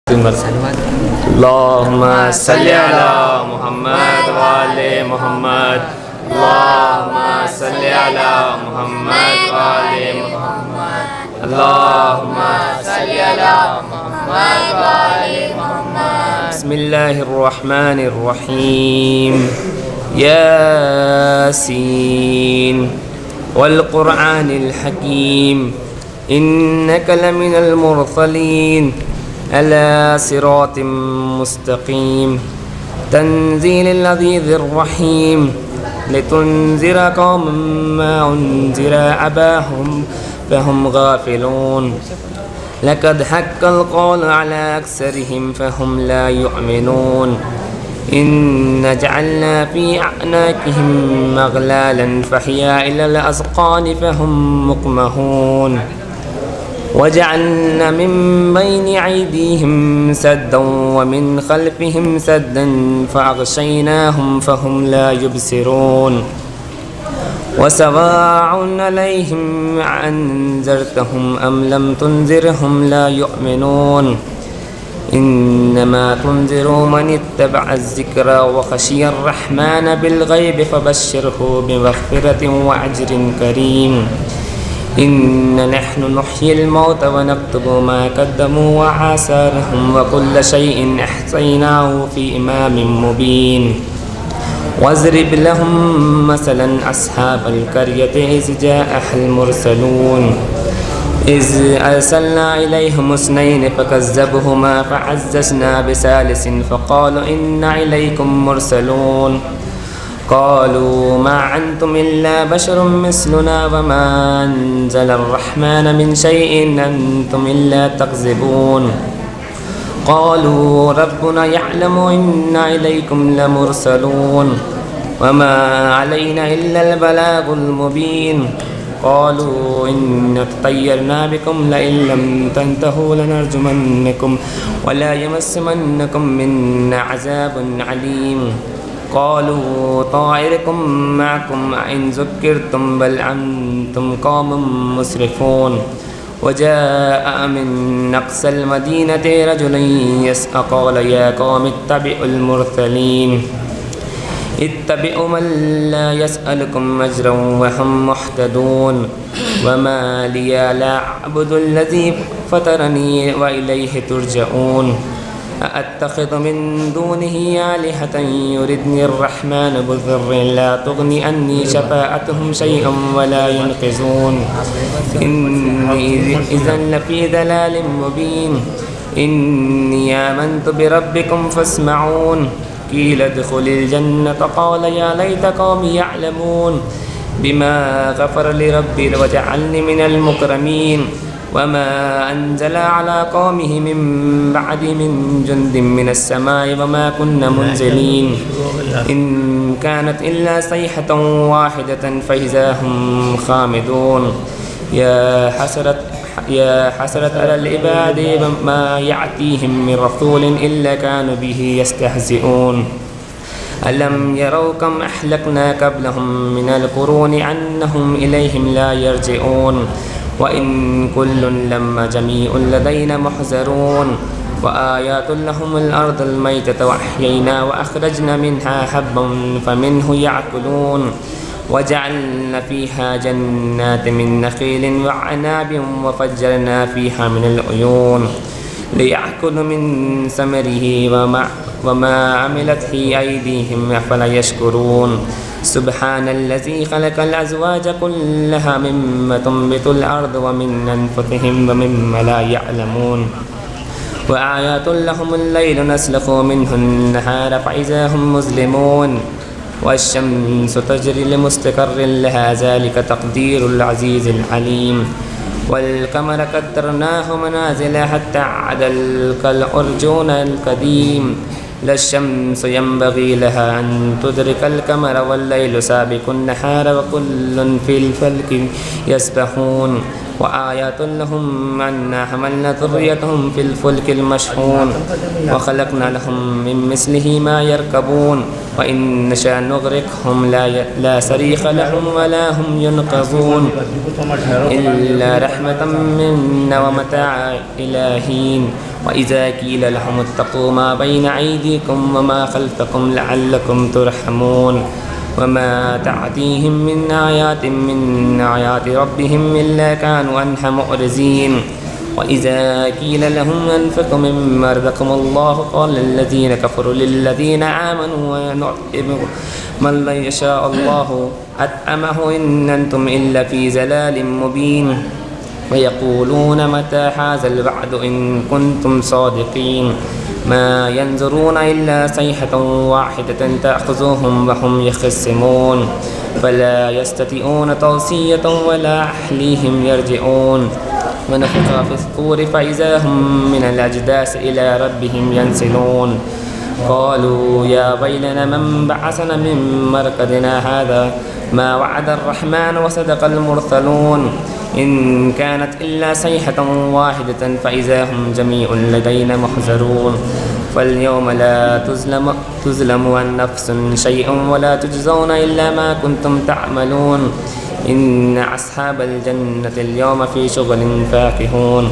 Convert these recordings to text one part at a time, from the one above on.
اللهم صل على محمد وآل محمد. اللهم صل على محمد وآل محمد. اللهم صل على محمد وآل محمد. بسم الله الرحمن الرحيم. ياسين والقرآن الحكيم إنك لمن المرسلين على صراط مستقيم تنزيل العزيز الرحيم لتنذر قوما ما أنذر آباؤهم فهم غافلون لقد حق القول على أكثرهم فهم لا يؤمنون إن جعلنا في أعناقهم أغلالا فهي إلى الأذقان فهم مقمحون وجعلنا من بين أيديهم سدا ومن خلفهم سدا فأغشيناهم فهم لا يبصرون وسواء عليهم أنذرتهم أم لم تنذرهم لا يؤمنون إنما تنذر من اتبع الذكر وخشي الرحمن بالغيب فبشره بمغفرة وأجر كريم إن نحن نحيي الموتى ونكتب ما قدموا وآثارهم وكل شيء أحصيناه في إمام مبين واضرب لهم مثلا أصحاب القرية إذ جاءها المرسلون إذ أرسلنا إليهم اثنين فكذبوهما فعززنا بثالث فقالوا إنا إليكم مرسلون قالوا ما أنتم إلا بشر مثلنا وما أنزل الرحمن من شيء أنتم إلا تكذبون قالوا ربنا يعلم إنا إليكم لمرسلون وما علينا إلا البلاغ المبين قالوا إنا تطيرنا بكم لئن لم تنتهوا لنرجمنكم ولا يمسنكم منا عذاب عليم قالوا طائركم معكم إن ذكرتم بل أنتم قوم مسرفون وجاء من أقصى المدينة رجل يسعى قال يا قوم اتبعوا المرسلين اتبعوا من لا يسألكم أجرا وهم مهتدون وما لي لا أعبد الذي فطرني وإليه ترجعون أأتخذ من دونه آلهة يردني الرحمن بضر لا تغني عني شفاعتهم شيئا ولا ينقذون إني إذا لفي ضلال مبين إني آمنت بربكم فاسمعون قيل ادخل الجنة قال يا ليت قومي يعلمون بما غفر لي ربي وجعلني من المكرمين وما أنزل على قومه من بعد من جند من السماء وما كنا منزلين إن كانت إلا صيحة واحدة فإذا هم خامدون يا حسرة على العباد ما يأتيهم من رسول إلا كانوا به يستهزئون ألم يروا كم أهلكنا قبلهم من القرون أنهم إليهم لا يرجعون وإن كل لما جميع لدينا محضرون وآيات لهم الأرض الميتة وأحيينا وأخرجنا منها حبا فمنه يأكلون وجعلنا فيها جنات من نخيل وعناب وفجرنا فيها من العيون ليأكلوا من ثمره وما عملته أيديهم أفلا يشكرون سبحان الذي خلق الأزواج كلها مما تنبت الأرض ومن أنفسهم ومما لا يعلمون وآيات لهم الليل نسلخ منه النهار فإذا هم مظلمون والشمس تجري لمستقر لها ذلك تقدير العزيز العليم والقمر قدرناه منازل حتى عاد كالأرجون القديم لا الشمس ينبغي لها أن تدرك القمر والليل سابق النهار وكل في الفلك يسبحون وآيات لهم أنا حملنا ذريتهم في الفلك المشحون وخلقنا لهم من مثله ما يركبون وإن نشاء نغرقهم لا صريخ لهم ولا هم ينقذون إلا رحمة منا ومتاع إلى حين وإذا قيل لهم اتقوا ما بين أيديكم وما خلفكم لعلكم ترحمون وما تأتيهم من آيات من آيات ربهم إلا كانوا عنها معرضين وإذا قيل لهم أنفقوا مما رزقكم الله قال الذين كفروا للذين آمنوا ونطعم من لا يشاء الله أطعمه إن أنتم إلا في ضلال مبين ويقولون متى هذا الوعد إن كنتم صادقين ما ينظرون إلا صيحة واحدة تأخذهم وهم يخصمون فلا يستطيعون توصية ولا أهليهم يرجعون ونفخ في الصور فإذا هم من الأجداث إلى ربهم ينسلون قالوا يا ويلنا من بعثنا من مرقدنا هذا ما وعد الرحمن وصدق المرسلون إن كانت إلا صيحة واحدة فإذا هم جميع لدينا محضرون فاليوم لا تظلم نفس شيئا ولا تجزون إلا ما كنتم تعملون إن أصحاب الجنة اليوم في شغل فاكهون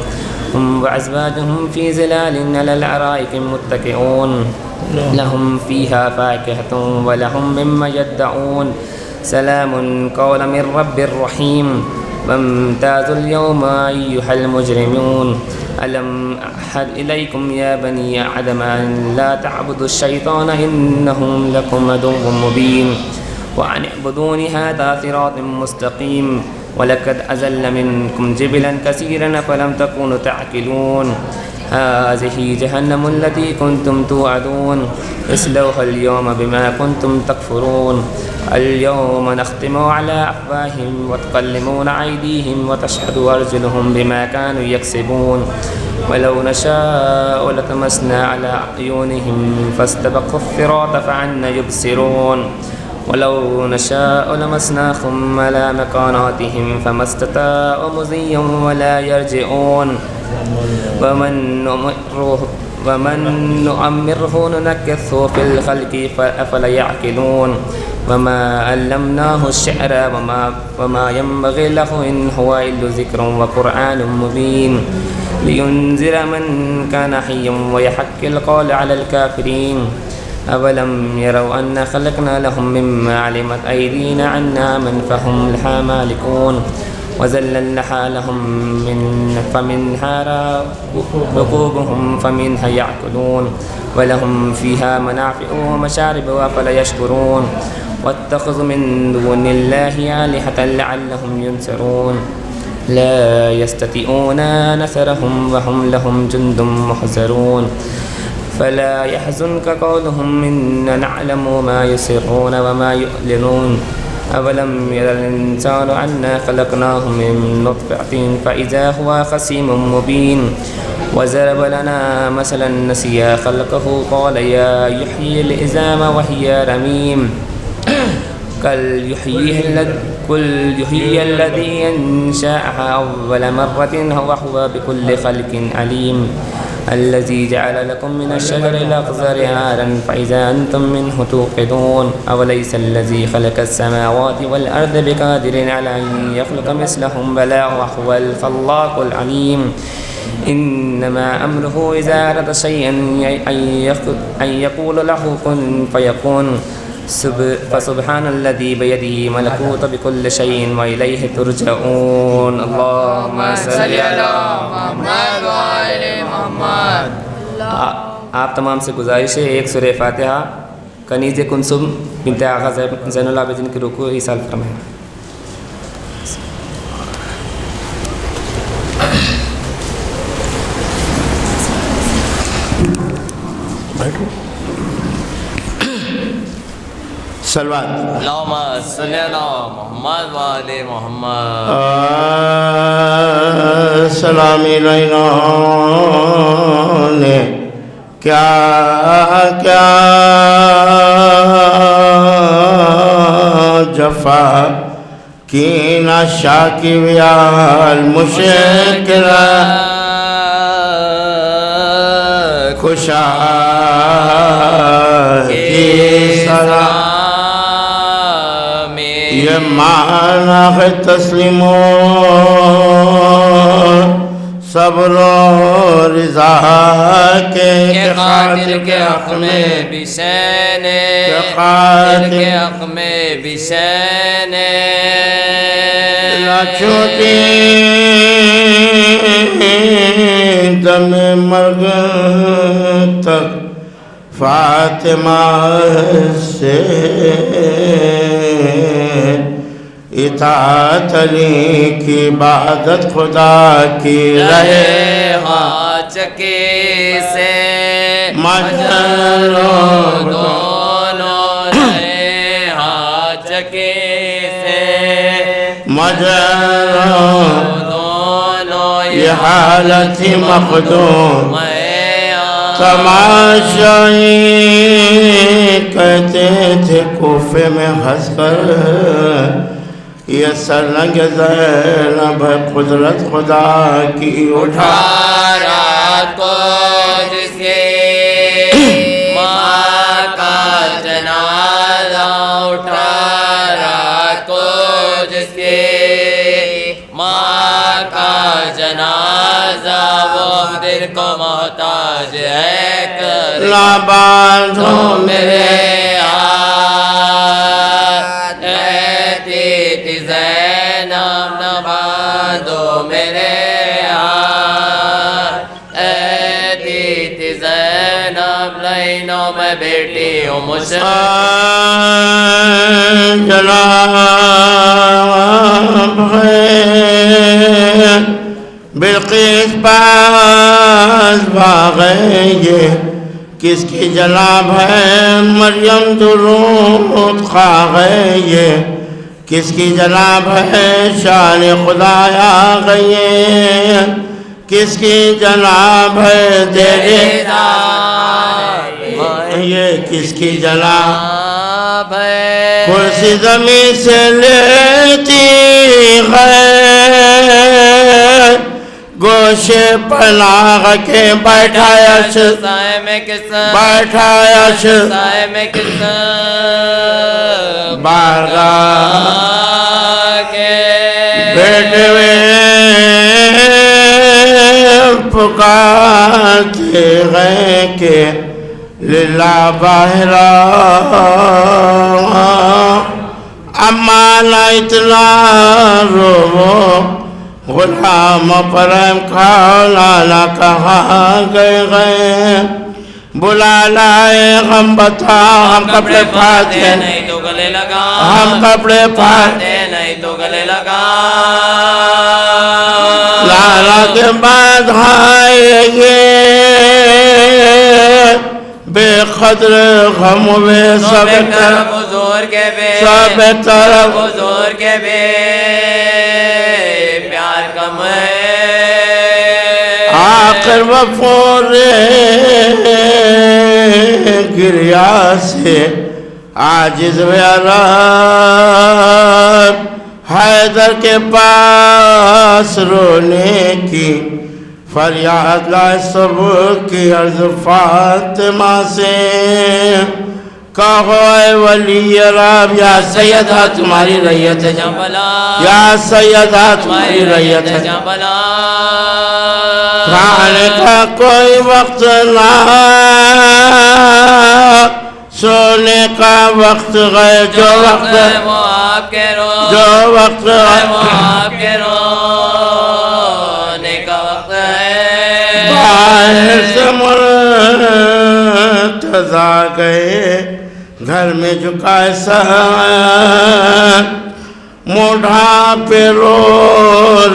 هم وأزواجهم في ظلال على الأرائك متكئون لهم فيها فاكهة ولهم مما يدعون سلام قولا من رب رحيم وامتازوا اليوم أيها المجرمون ألم أحد إليكم يا بني آدم أن لا تعبدوا الشيطان إنه لكم عدو مبين وأن اعبدوني هذا صراط مستقيم ولقد أزل منكم جبلا كثيرا فلم تكونوا تعقلون هذه جهنم التي كنتم توعدون اصلوها اليوم بما كنتم تكفرون اليوم نختم على أفواههم وتكلمنا أيديهم وتشهد أرجلهم بما كانوا يكسبون ولو نشاء لطمسنا على أعينهم فاستبقوا الصراط فعنا يبصرون ولو نشاء لمسناهم على مكاناتهم فما استطاعوا مضيا ولا يرجعون ومن نؤمره ننكثه في الخلق أفلا يعقلون وما علمناه الشعر وما ينبغي له إن هو إلا ذكر وقرآن مبين لينذر من كان حيا ويحق القول على الكافرين أولم يروا أنا خلقنا لهم مما علمت أيدينا عنا من فهم لها مالكون وذللناها لهم فمنها ركوبهم فمنها يأكلون ولهم فيها منافع ومشارب أفلا يشكرون واتخذوا من دون الله آلهة لعلهم ينصرون لا يستطيعون نصرهم وهم لهم جند محضرون فلا يحزنك قولهم إنا نعلم ما يسرون وما يعلنون أولم ير الإنسان أنا خلقناه من نطفة فإذا هو خصيم مبين وضرب لنا مثلا نسي خلقه قال يا يحيي العظام وهي رميم قل يحيي الذي أنشأها أول مرة وهو بكل خلق عليم الذي جعل لكم من الشجر الأخضر نارا فإذا أنتم منه توقدون أوليس الذي خلق السماوات والأرض بقادر على أن يخلق مثلهم بلى وهو الخلاق العليم إنما أمره إذا أراد شيئا أن يقول له كن فيكون فسبحان الذي بيده ملكوت بكل شيء وإليه ترجعون اللهم صل على محمد وآل محمد. آپ تمام سے گزارش ہے ایک سورہ فاتحہ کنیز کلثوم بنت آغا زین العابدین کی رکوع ایصال فرمائیں. صلوات اللہم صلی علی محمد و آل محمد. سلامی لینا نے کیا کیا جفا کی نا شاکی ویال مشکرہ خوشا کی سلام یہ معنی ہے تسلیم و صبر و رضا کے قاتل کے حق میں بشین قاتل کے حق میں بشین چھوٹی دم مرگ تک فاطمہ سے اطاعت علی کی عبادت خدا کی رہے چکے سے مجرو دونوں رہے چکے سے مجرو دونوں یہ حالت مخدوم تماشائی کہتے تھے کوفے میں ہنس کر یہ سرنگ زینب ہے قدرت خدا کی اٹھا رات کو جس کے ماں کا جنازہ اٹھا رات کو جس کے ماں کا جنازہ وہ دل کو محتاج ہے لا باندھو میرے زینب نہ باندھو میرے زینب لینوں میں بیٹی ہوں مجھے جناب ہے بلقیس پاس بھاگے یہ کس کی جناب ہے مریم درود خواہ یہ کس کی جناب ہے شان خدا آ گئی کس کی جناب ہے تیرے یہ کس کی جناب ہے کرسی زمین سے لیتی ہے گوشے پناہ کے بیٹھایا سائے میں کس بیٹھایا سائے میں کس بارگاہ کے بیٹھے ہوئے پکارتے گئے کہ للہ باہرہ اما اتنا رو غلام پرم کھانا کہاں گئے بلا لائے ہم بتا ہم کپڑے پھاتے نہیں تو گلے لگا ہم کپڑے پھاتے نہیں تو گلے لگا لالا کے بعد آئے گے بے قدر غم ہوئے سب طرف حضور کے بے سب طرف حضور کے بے پیار کم ہے آخر وفور گریا سے عاجز عرب حیدر کے پاس رونے کی فریاد لائے سب کی عرض فاطمہ سے کہو اے ولی رب یا سیدہ تمہاری ریت ہے یا سیدہ تمہاری ریت ہے کھانے کا کوئی وقت نہ سونے کا وقت گئے جو وقت وہ آپ کے رو جو وقت وہ آپ کے رونے کا وقت ہے باہر سے مرتضی گئے گھر میں جھکائے سر موڈھا پہ رو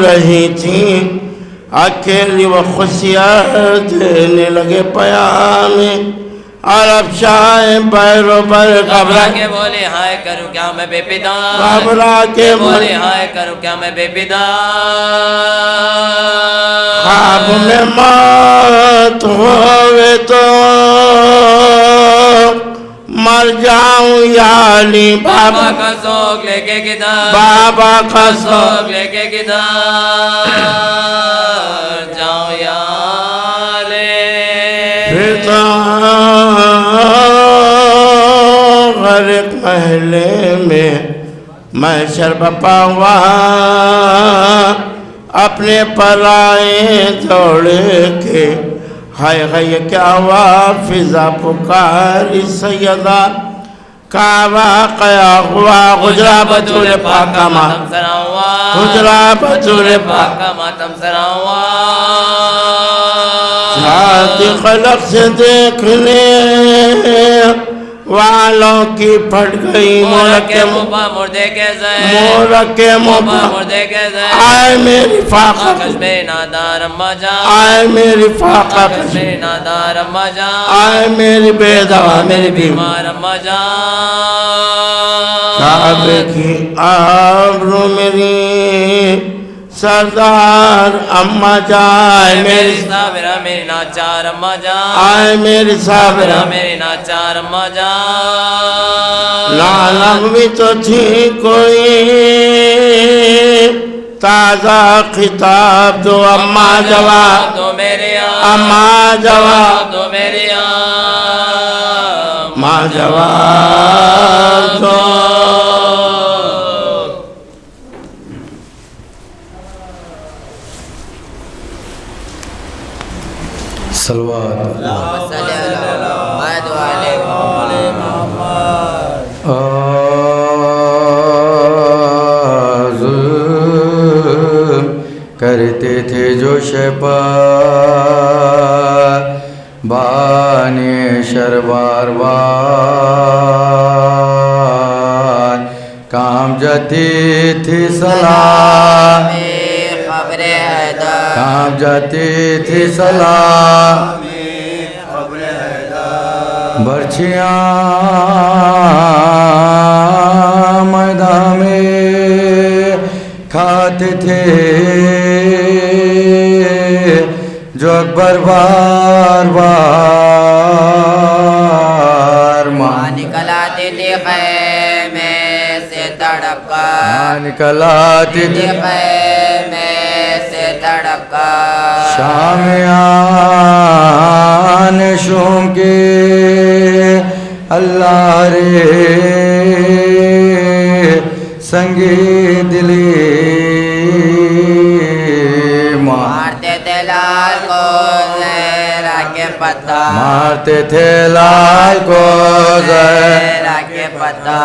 رہی تھی اکیلی و خصیت دینے لگے پیامی عرب شاہ بیرو بر گھبرا کے بولے ہائے کروں کیا میں بے پدا گھبرا کے بولے ہائے کروں کیا میں بے پدا خواب میں موت ہوئے تو مر جاؤں یا ولی بابا کا ذوق لے کے کدھر بابا کا ذوق لے کے کدھر جاؤ یارے پھر تو غرق محلے میں محشر بپا ہوا اپنے پرائے دوڑے کے ہائے ہائے کیا ہوا فضا پکاری سیدہ کا واقعہ ہوا غجرہ بطور پاکہ ماتم سرا ہوا غجرہ بطور پاکہ ماتم سرا ہوا ذاتی خلق سے دیکھنے والوں کی پھٹ گئی مورک کے مبا مردے کے زیر مورک کے مبا مردے کے زیر آئے میری فاقہ کش میری نادار اماں جان آئے میری فاقہ کش میری نادار اماں جان آئے میری بے دوا میری بیمار اماں جان کعبے کی آبرو میری سردار اماں جائے میری صابرہ میری ناچار اماں جان آئے میری صابرہ میری ناچار اماں جان لالم بھی تو تھی کوئی تازہ خطاب دو اماں جواب دو میرے اماں جواب دو میرے ماں جواب دو صلوات صلی اللہ علیہ ظلم کرتے تھے جو شپا بانے شربار بار کام جاتی تھی سلام کام جاتی تھی سلام برچیاں میدان میں کھاتے تھے جو اکبر بار بار ماں نکلاتی تھی خیمے سے تڑپ کر نکلاتی تھی خیمے سے تڑپ کر شامیان شوم کے اللہ رے سنگی دلی مارتے تھے لال کو زہرا کے پتا مارتے تھے لال کو زہرا کے پتا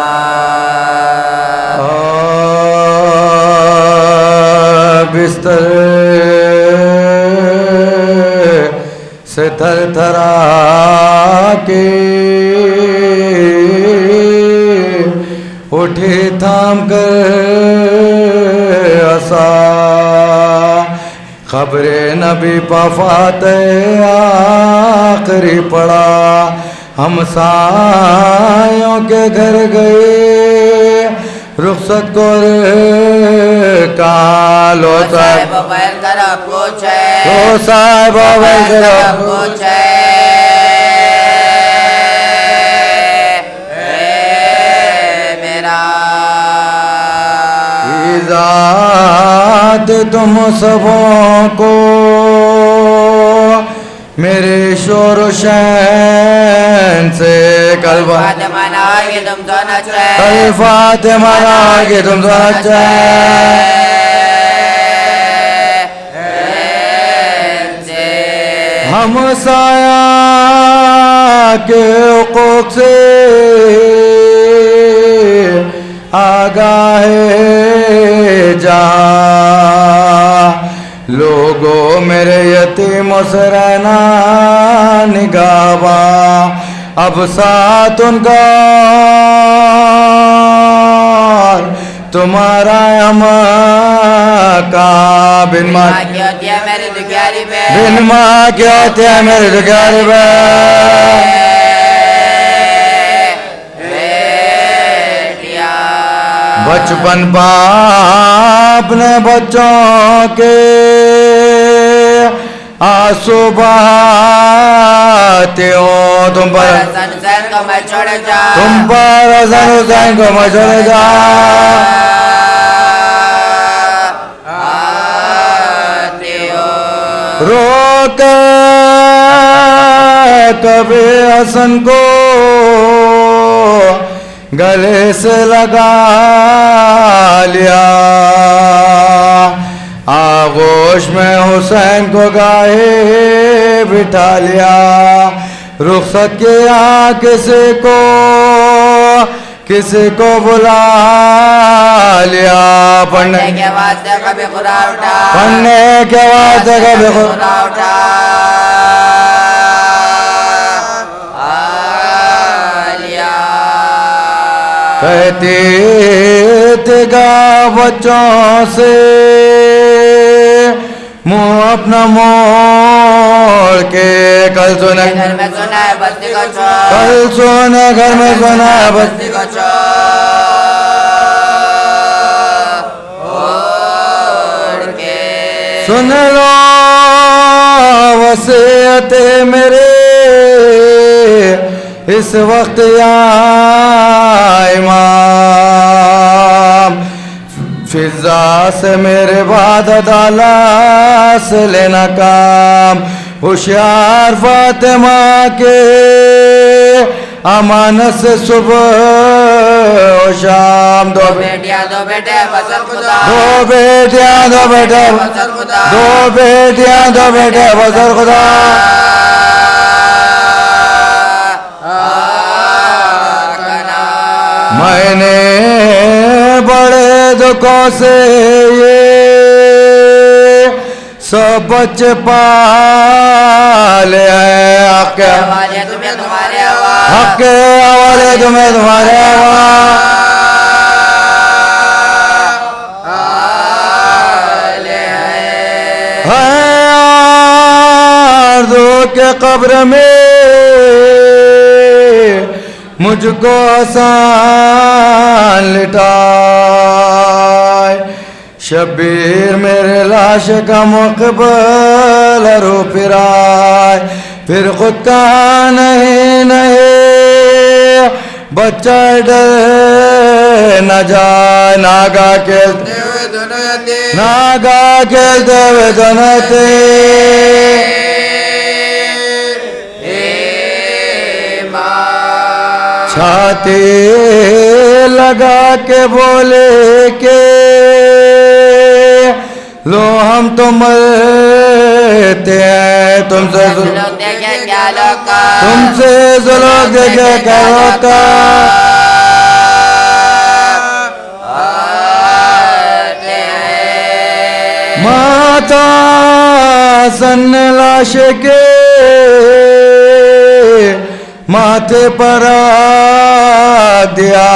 بستر سے تھر تھرا کے اٹھے تھام کر عصا خبر نبی پفات آخری پڑا ہمسایوں کے گھر گئے رخصت کو کالو صاحب بیل کر پوچھے تو صاحب بیل کر پوچھے میرا ذات تم سبوں کو میرے شور و شین سے کل فاطمہ ناگے تم تو نچے کل فاطمہ ناگے تم تو نچے ہم سایہ کے حقوق سے آگاہ جہاں لوگوں میرے یتیموں سے رہنا نگاہباں اب ساتھ ان کا تمہارا کا بن ماں کی ہوتی ہے میری دکھیاری پہ بن ماں کی ہوتی ہے میری دکھیاری پہ بچپن باپ نے بچوں کے آنسو بہاتے ہو تم پر حسن حسین کو میں چھوڑ جاؤں تم پر حسن حسین کو میں چھوڑ جاؤں رو کر کبھی حسن کو گلے سے لگا لیا آغوش میں حسین کو گاہے بٹھا لیا رخصت کیا کسی کو بلا لیا پڑھنے کے واسطے کبھی خدا اٹھا پڑھنے کے واسطے کبھی خدا اٹھا کہتی تگا بچوں سے منہ اپنا موڑ کے کل سونے گھر میں سنا ہے بستی کو چھوڑ کل سونے گھر میں سونا ہے بستی کو چھوڑ کے سن لو وصیت میرے اس وقت یا امام فضا سے میرے بعد عدالت سے لینا کام ہوشیار فاطمہ کے امانت سے صبح و شام دو بیٹیاں دو بیٹے بسر خدا دو بیٹیاں دو بیٹے بسر خدا دو بیٹیاں دو بیٹے بزر خدا میں نے بڑے دکھوں سے یہ سب بچے پالے ہیں حق کے حوالے تمہیں تمہارے آواز حق کے حوالے تمہیں تمہارے آرزو کے قبر میں مجھ کو آسان لٹائے شبیر میرے لاش کا مقبل رو پھرائے پھر خود کا نہیں بچہ ڈر نہ جائے ناگا کھیلتے ہوئے دونوں چھاتی لگا کے بولے کہ لو ہم تو مرتے ہیں تم سے لوگ دیکھے کیا لوگ ظلم دیکھے کیا روکا ماتا سن لاش کے ماتھے پر رکھ دیا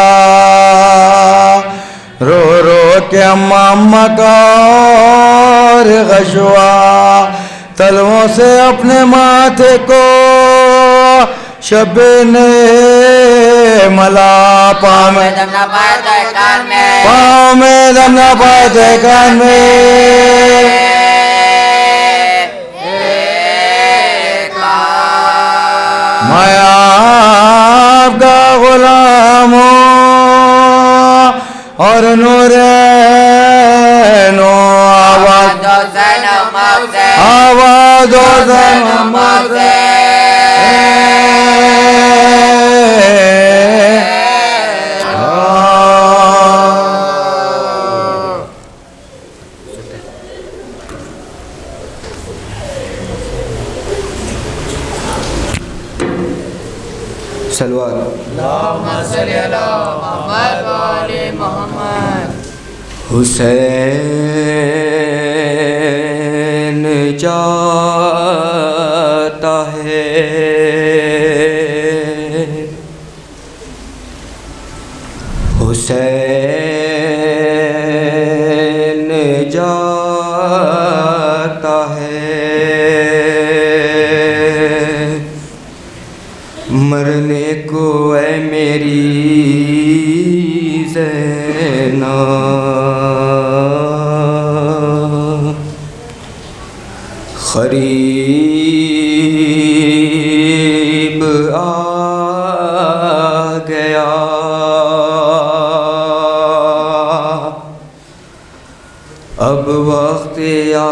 رو رو کے اماں کا اور غشوا تلووں سے اپنے ماتھے کو شب نے ملا پاؤں میں دم نہ پائے تو کان میں پاؤں میں دم نہ پائے تھے کان میں میں آپ کا غلام ہوں اور نور آواز دو زین امام سے آواز و زین امام سے سلوات اللہم صلی علی محمد و آل محمد حسین جاتا ہے حسین جاتا ہے مرنے کو اے میری زینب قریب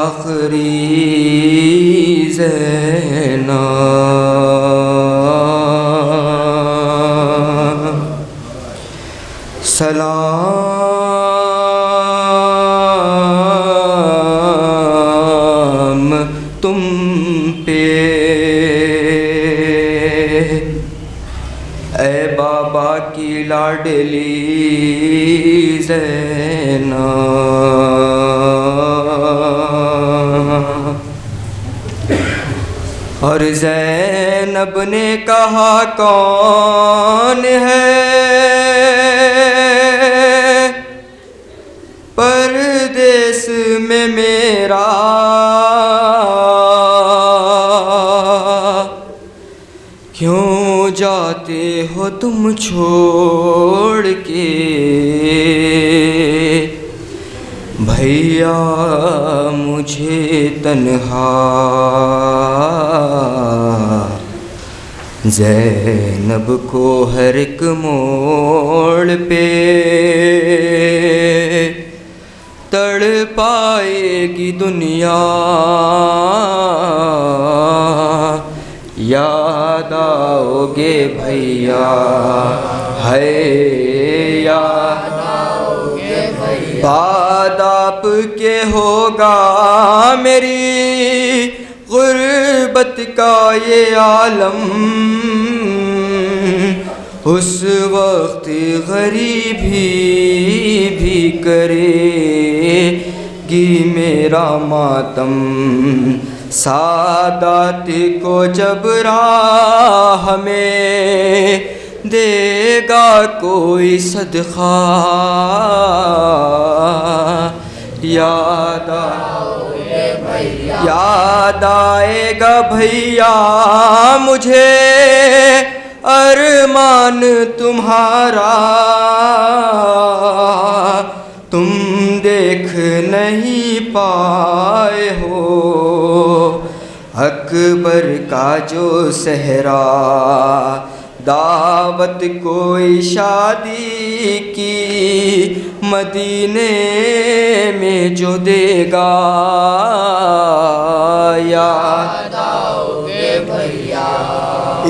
آخری زینب سلام تم پہ اے بابا کی لاڈلی زینب۔ اور زینب نے کہا کون ہے پردیس میں میرا، کیوں جاتے ہو تم چھوڑ کے بھیا مجھے تنہا۔ زینب کو ہر ایک موڑ پہ تڑ پائے گی دنیا، یاد آؤ گے بھیا ہے یاد آؤ گے بھیا، بعد آپ کے ہوگا میری غربت کا یہ عالم، اس وقت غریبی بھی کرے گی میرا ماتم، سادات کو جب راہ میں دے گا کوئی صدقہ، یاد آئے گا بھیا مجھے ارمان تمہارا، تم دیکھ نہیں پائے ہو اکبر کا جو صحرا، دعوت کوئی شادی کی مدینے میں جو دے گا، یاد آؤ گے بھیا۔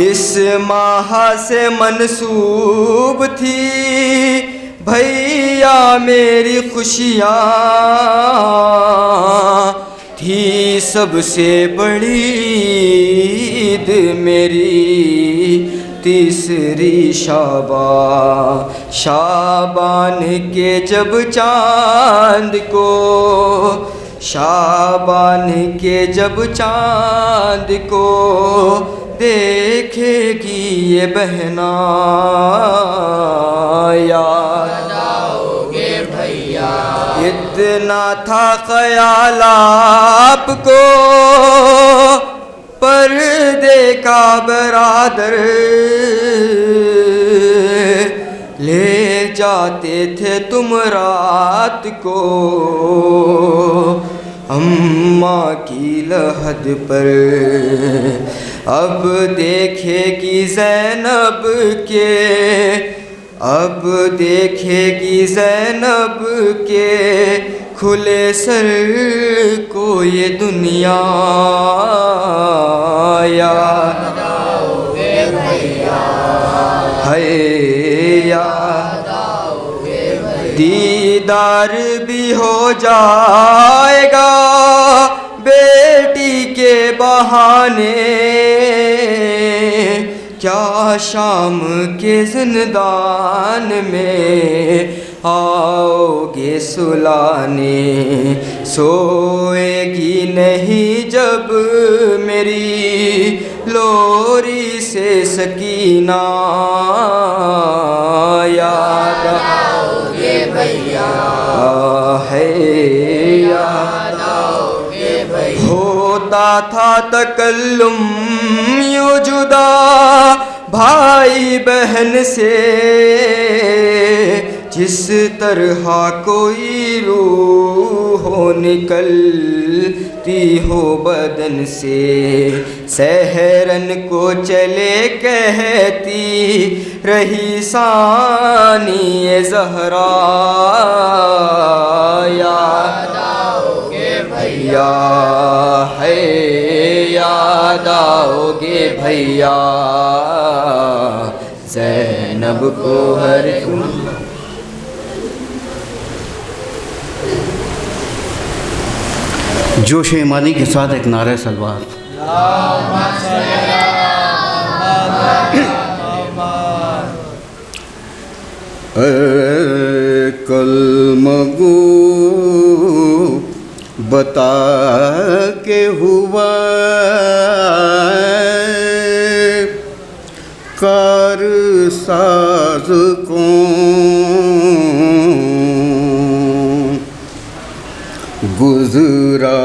اس ماہ سے منسوب تھی بھیا میری خوشیاں، تھی سب سے بڑی عید میری تیسری شعبان کے جب چاند کو دیکھے گی یہ بہنا، یاد آؤ گے بھیا۔ اتنا تھا خیال آپ کو پردے کا برادر، لے جاتے تھے تم رات کو اماں کی لحد پر، اب دیکھے گی زینب کے کھلے سر کو یہ دنیا، یاد آؤ گے بھیا ہے یاد آؤ گے بھیا، دیدار بھی ہو جائے گا بیٹی کے بہانے، کیا شام کے زندان میں آؤ گے سلانے، سوئے گی نہیں جب میری لوری سے سکینہ، یاد آؤ گے بھیا ہے یاد آؤ گے بھیا۔ ہوتا تھا تکلم یوں جدا بھائی بہن سے، جس طرح کوئی روح نکلتی ہو بدن سے، سحرن کو چلے کہتی رہی ثانی زہرا، یاد آؤ گے بھائی بھیا ہے یاد آؤ گے بھیا زینب کو ہر جوش ایمانی کے ساتھ ایک نعرہ سلوات. اے کلمہ گو بتا کے ہوا کار ساز کون گزرا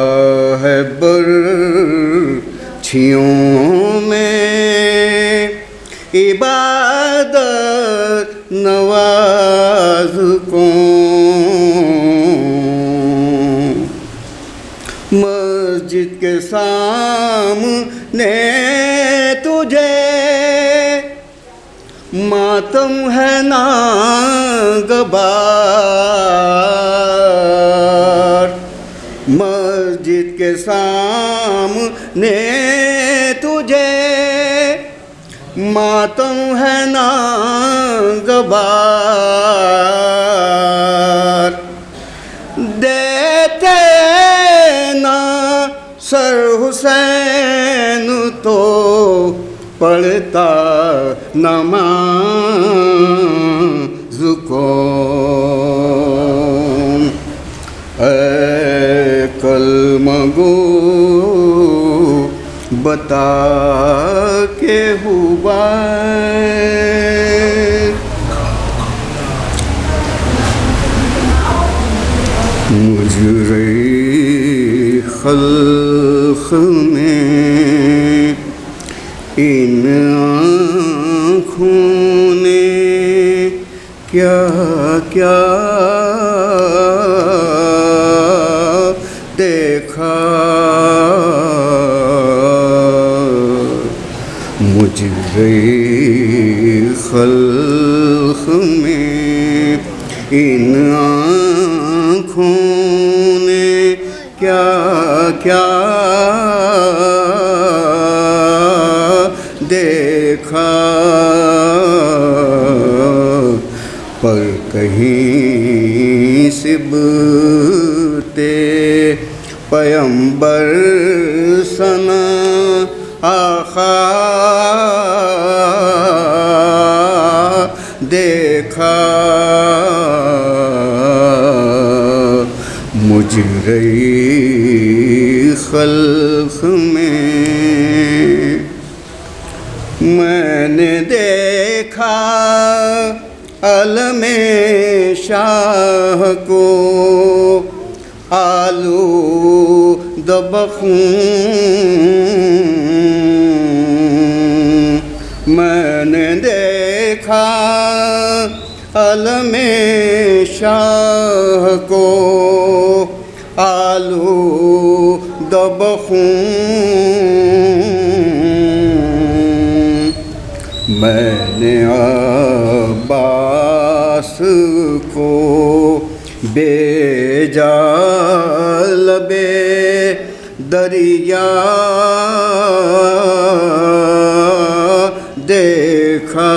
ہے برچھیوں میں عبادت نواز کون مسجد کے سامنے تجھے ماتم ہے ناگبار مسجد کے سامنے تجھے ماتم ہے ناگبار دیتے نا سر حسین تو پڑھتا نماز کون اے کلمہ گو بتا کے ہوا مجرے خلق میں ان آنکھوں نے کیا کیا دیکھا مجرے خلق میں ان آنکھوں نے کیا کیا دیکھا پر کہیں سبتے پیمبر سنا آخا دیکھا مجرے خلق میں نے دیکھا علم شاہ کو آلود بخون میں نے دیکھا علم شاہ کو آلود بخون میں نے عباس کو بیجا لبے دریا دیکھا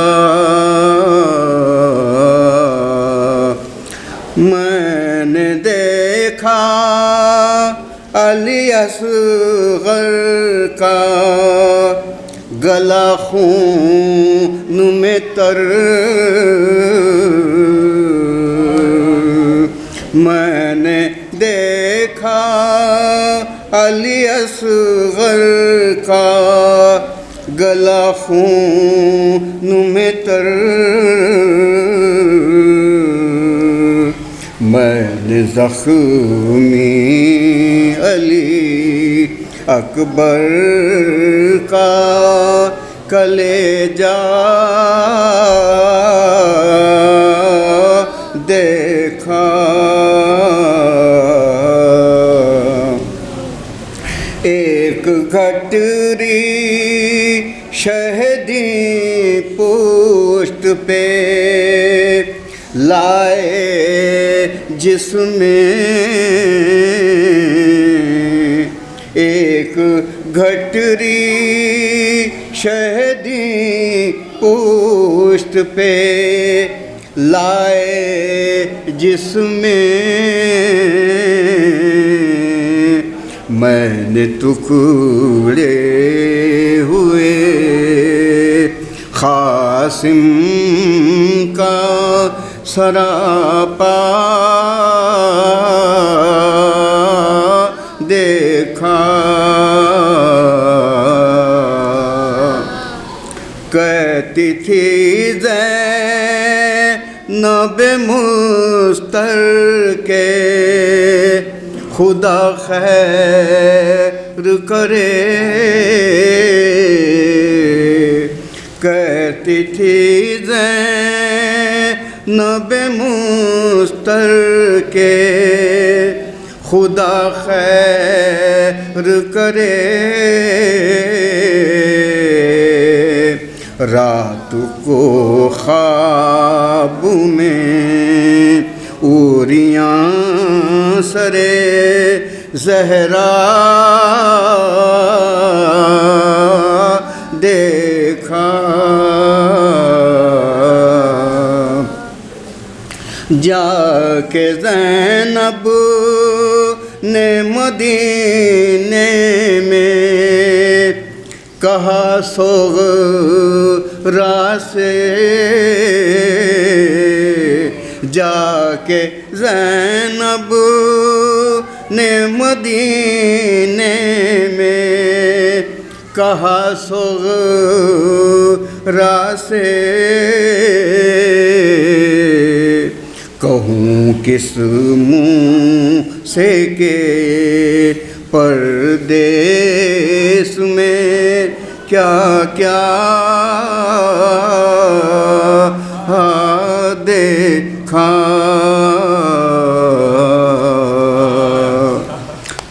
میں نے دیکھا علی اصغر کا گلا خون میں تر میں نے دیکھا علی اصغر کا گلا خون میں تر میں نے زخمی علی اکبر کا کلیجہ دیکھا ایک گھٹری شہدی پشت پہ لائے جس میں گھٹری شہدی پوشت پہ لائے جس میں نے ٹکڑے ہوئے قاسم کا سراپا دیکھا کہتی تھی زینب مستر کے خدا خیر کرے کہتی تھی زینب مستر کے خدا خیر کرے رات کو خواب میں اوریاں سرے زہرا دیکھا جا کے زینب نے مدینے میں کہا سغرا سے جا کے زینب نے مدینے میں کہا سغرا سے کہوں کس منہ سے کہ پردیس میں کیا کیا دیکھا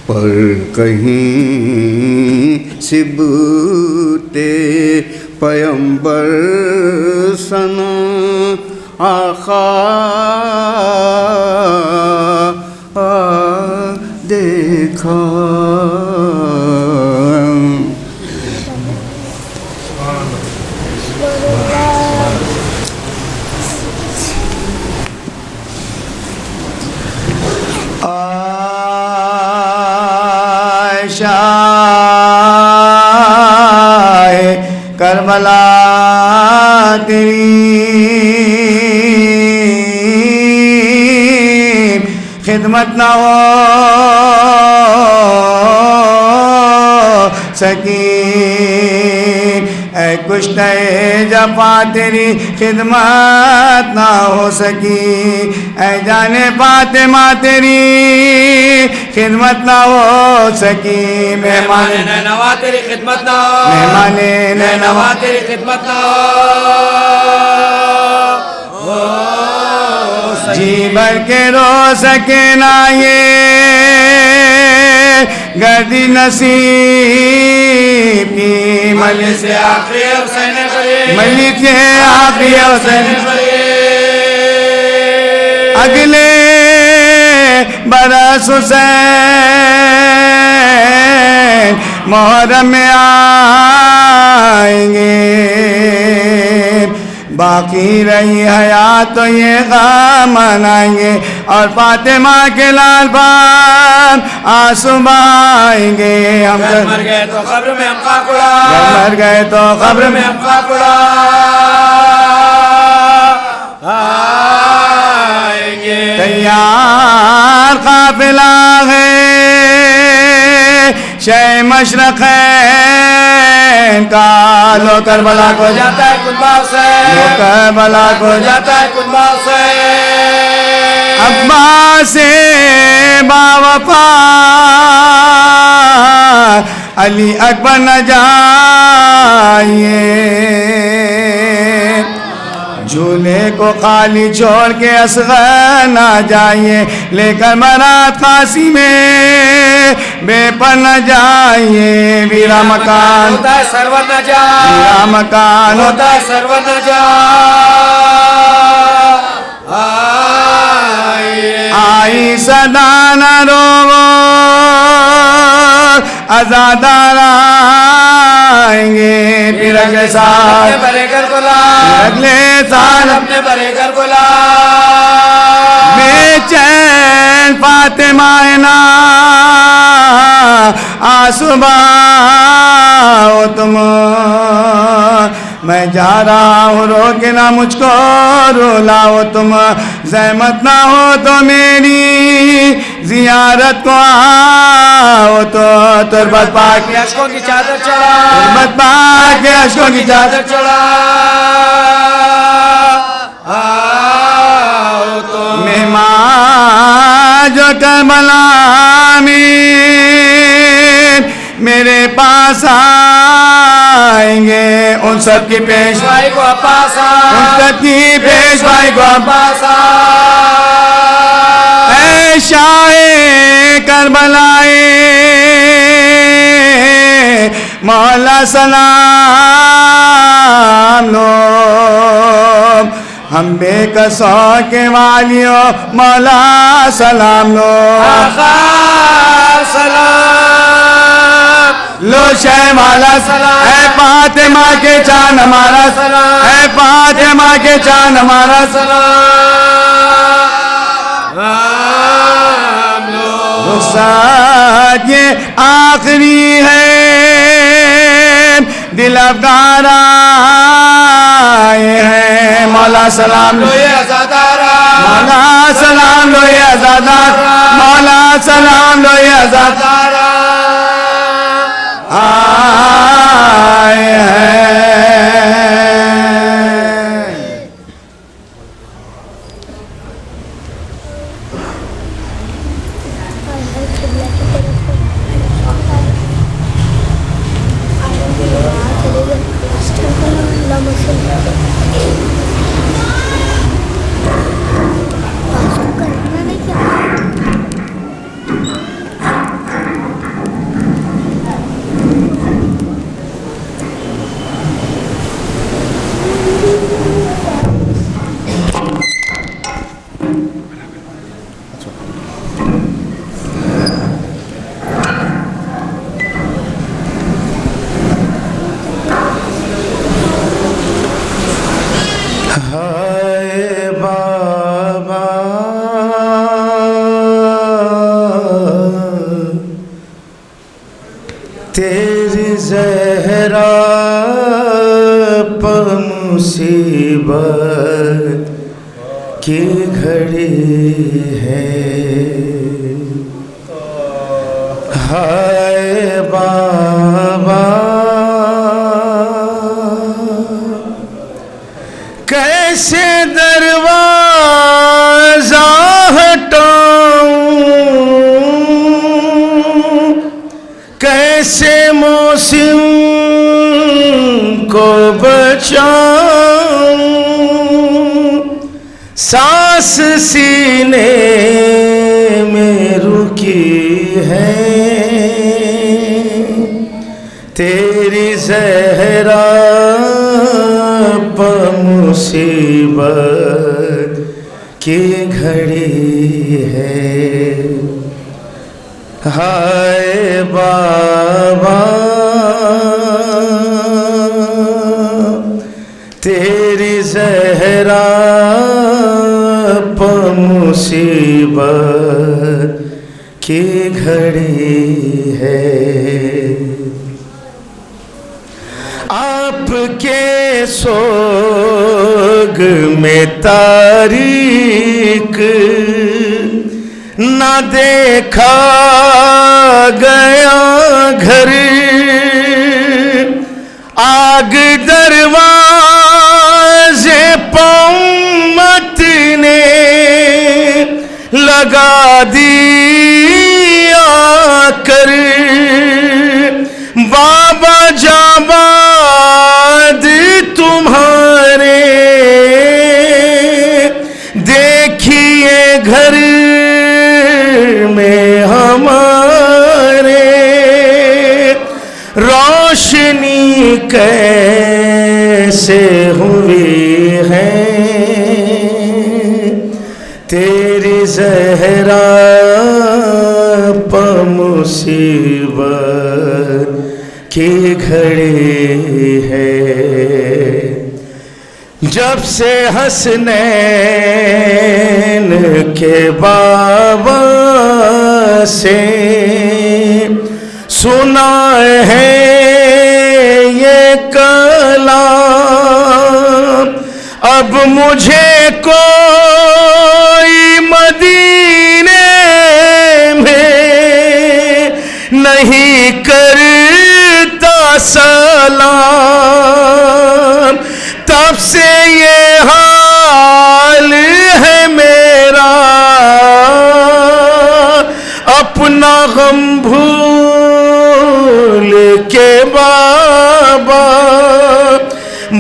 پر کہیں سبتے پیمبر سنا آقا دیکھا عائشہ کربلا تیری خدمت نہ ہو سکی اے کشتہ جفا تیری خدمت نہ ہو سکی اے جان فاطمہ تیری خدمت نہ ہو سکی مہمان نینوا تیری خدمت نہ ہو مہمان نینوا تیری خدمت نہ ہو جی بھر کے رو سکے نہ یہ گردی نصیب کی مجلس آخری حسین قریب مجلس آخری حسین اگلے برس حسین محرم میں آئیں گے باقی رہی حیات تو یہ غم منائیں گے اور فاطمہ کے لال پر آنسو بہائیں گے ہم مر گئے تو قبر میں ہم خاک اڑا مر گئے تو قبر میں ہم خاک اڑا آئیں گے تیار قافلہ ہے شہ مشرقین کا لو کربلا کو جاتا ہے قطبہ سے لو کربلا کو جاتا ہے قطبہ سے عباس باوفا علی اکبر نہ جائیے جھولے کو خالی چھوڑ کے اصغر نہ جائیے لے کر مراد قاسم میں بے پر نہ جائیے ویرا مکان ہوتا ہے سرور نہ جا ویرا مکان ہوتا ہے سرور نہ جا آئی صدا نہ رو عزادار آئیں گے، پھر اگلے سال بھرے گھر کو لا، اگلے سال اپنے بھرے گھر کو لا، بے چین فاطمہ نا آسبا ہو تم، میں جا رہا ہوں رو کے نہ مجھ کو رولاؤ تم، زحمت نہ ہو تو میری زیارت کو آؤ تو، تربت پاک اپنے اشکوں کی چادر چڑھا، تربت پاک کے اشکوں کی چادر چڑھا، مہمان جو کربلا میں میرے پاس آئیں گے، ان سب کی پیشوائی کو عباس آ، ان سب کی پیشوائی کو عباس آ، اے شاہ کربلا مولا سلام لو، ہم بے کسوں کے والیوں مولا سلام لو، سلام لو شہ والا سلام، اے فاطمہ کے چاند ہمارا سلام، اے فاطمہ کے چاند ہمارا سلام، رخصت یہ آخری ہے، دل افگار آئے ہیں، مولا سلام لو، مولا سلام لو یہ عزادار، مولا سلام لو یہ عزادار آئے ہیں۔ ہائے بابا تیری زہرا پر مصیبت کی گھڑی ہے، ہائے بابا کیسے دروازہ ہٹاؤں، کیسے موسم کو بچاؤں، سانس سینے میں رکی ہے، تیری زہرا مصیبت کی گھڑی ہے، ہائے بابا تیری زہرا پر مصیبت کی گھڑی ہے، آپ کے سوگ میں تاریک نہ دیکھا گیا گھر، آگ دروازے امت نے لگا دیا کر، بابا جاباد تمہارے دیکھیے گھر میں ہمارے، روشنی کیسے ہوئی ہے تیری زہرا پر مصیبت کی گھڑی ہے، جب سے حسنین کے بابا سے سنا ہے یہ کلام، اب مجھے کوئی مدینے میں نہیں کرتا سلام، تب سے یہ حال ہے میرا، اپنا غم بھول کے بابا،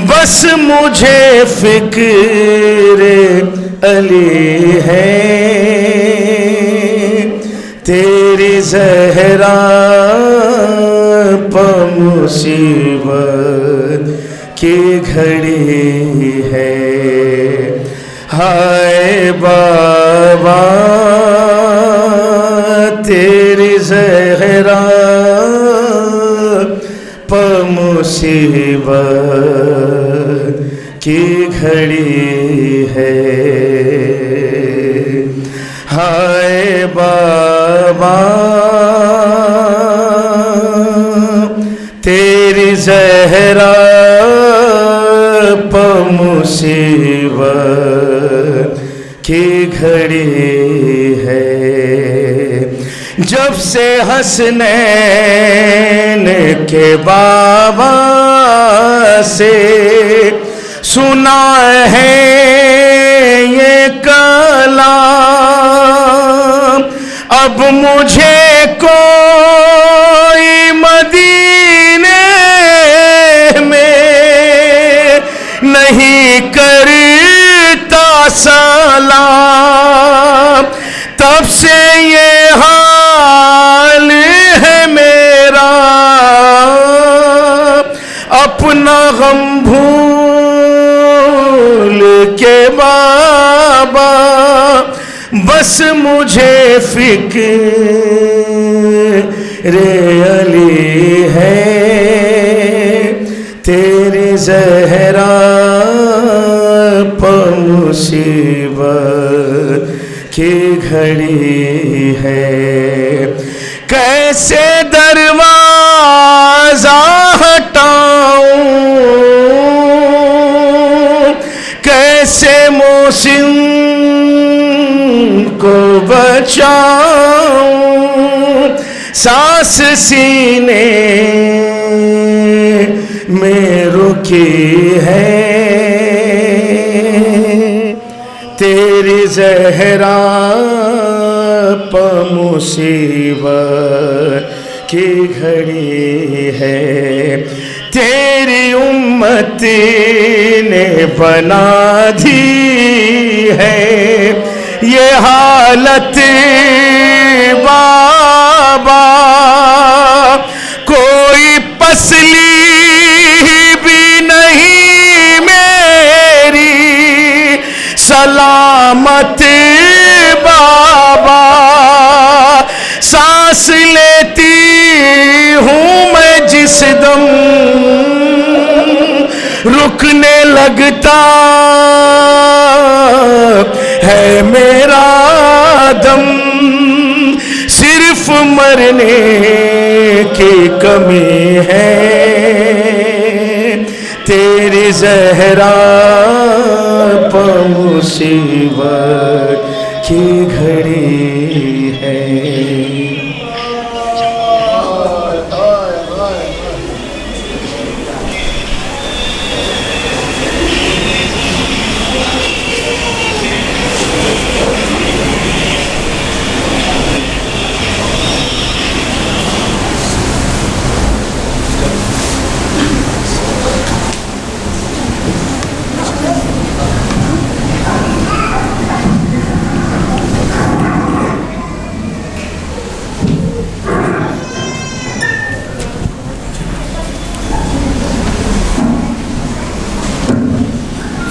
بس مجھے فکر علی ہے، تیری زہرا پہ مصیبت کی گھڑی ہے، ہائے بابا تیری زہرا پہ مصیبت کی گھڑی ہے، ہائے بابا تیری زہرا پہ مصیبت کی گھڑی ہے، جب سے حسنین کے بابا سے سنا ہے یہ کلام، اب مجھے کوئی مدینے میں نہیں کرتا سلام، تب سے یہ حال ہے میرا، اپنا غم بھول کے بابا، بس مجھے فکر علی ہے، تیری زہرا پہ مصیبت کی گھڑی ہے، کیسے دروازہ ہٹاؤں، کیسے محسن کو بچاؤں، سانس سینے میں رکی ہے، تیری زہرا پہ مصیبت کی گھڑی ہے، تیری امت نے بنا دی ہے یہ حالت بابا، کوئی پسلی بھی نہیں میری سلامت بابا، سانس لیتی ہوں میں جس دم، رکنے لگتا ہے میرا دم، صرف مرنے کی کمی ہے، تیری زہرا پہ مصیبت کی گھڑی ہے۔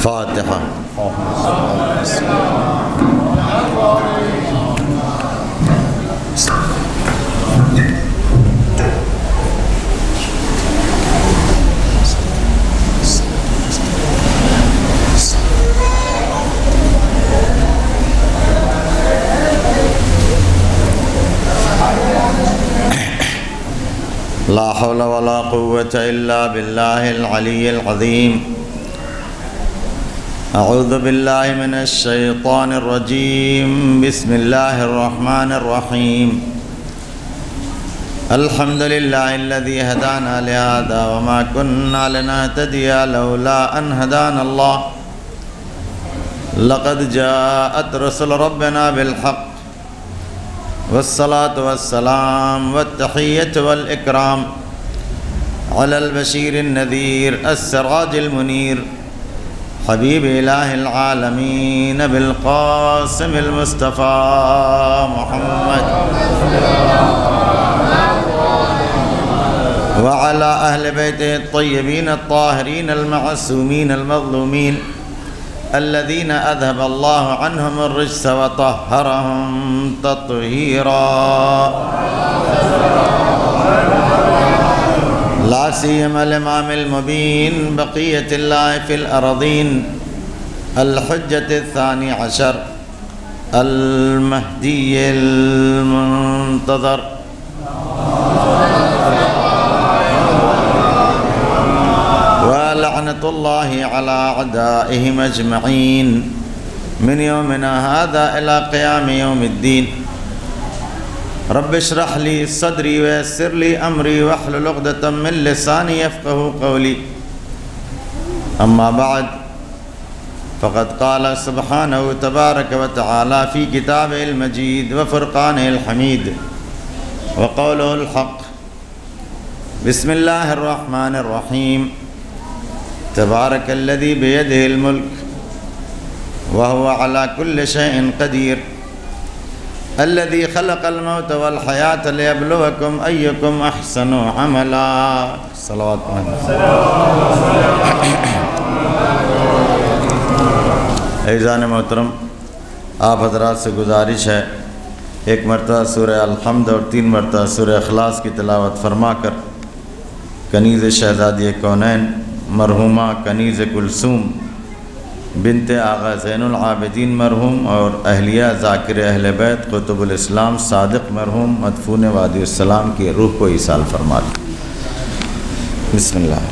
فاتحہ۔ لا حول ولا قوة إلا بالله العلي العظيم. أعوذ بالله من الشيطان الرجيم. بسم الله الرحمن الرحيم. الحمد لله الذي هدانا لهذا وما كنا لنهتدي لولا أن هدانا الله. لقد جاءت رسل ربنا بالحق والصلاة والسلام والتحية والإكرام على البشير النذير السراج المنير حبيب إله العالمين بالقاسم المصطفى محمد وعلى أهل بيته الطيبين الطاهرين المعصومين المظلومين الذين أذهب الله عنهم الرجس وطهرهم تطهيرا. لا سيما الإمام المبين بقية الله في الأرضين الحجة الثاني عشر المهدي المنتظر ولعنة الله على أعدائهم أجمعين من يومنا هذا إلى قيام يوم الدين. رب اشرح لي صدري ويسر لي أمري واحلل عقدة من لساني يفقهوا قولي. أما بعد، فقد قال سبحانه تبارك وتعالى في كتابه المجيد وفرقانه الحميد وقوله الحق. بسم الله الرحمن الرحيم. تبارك الذي بيده الملك وهو على كل شيء قدير الذي خلق الموت والحياة ليبلوكم أيكم أحسن عملا. صلوات عزیزان محترم، آپ حضرات سے گزارش ہے ایک مرتبہ سورہ الحمد اور 3 مرتبہ سورہ اخلاص کی تلاوت فرما کر کنیز شہزادی کونین مرحومہ کنیز کلثوم بنت آغا زین العابدین مرحوم اور اہلیہ ذاکر اہل بیت قطب الاسلام صادق مرحوم مدفون وادی السلام کی روح کو ایصال فرما دیں. بسم اللہ.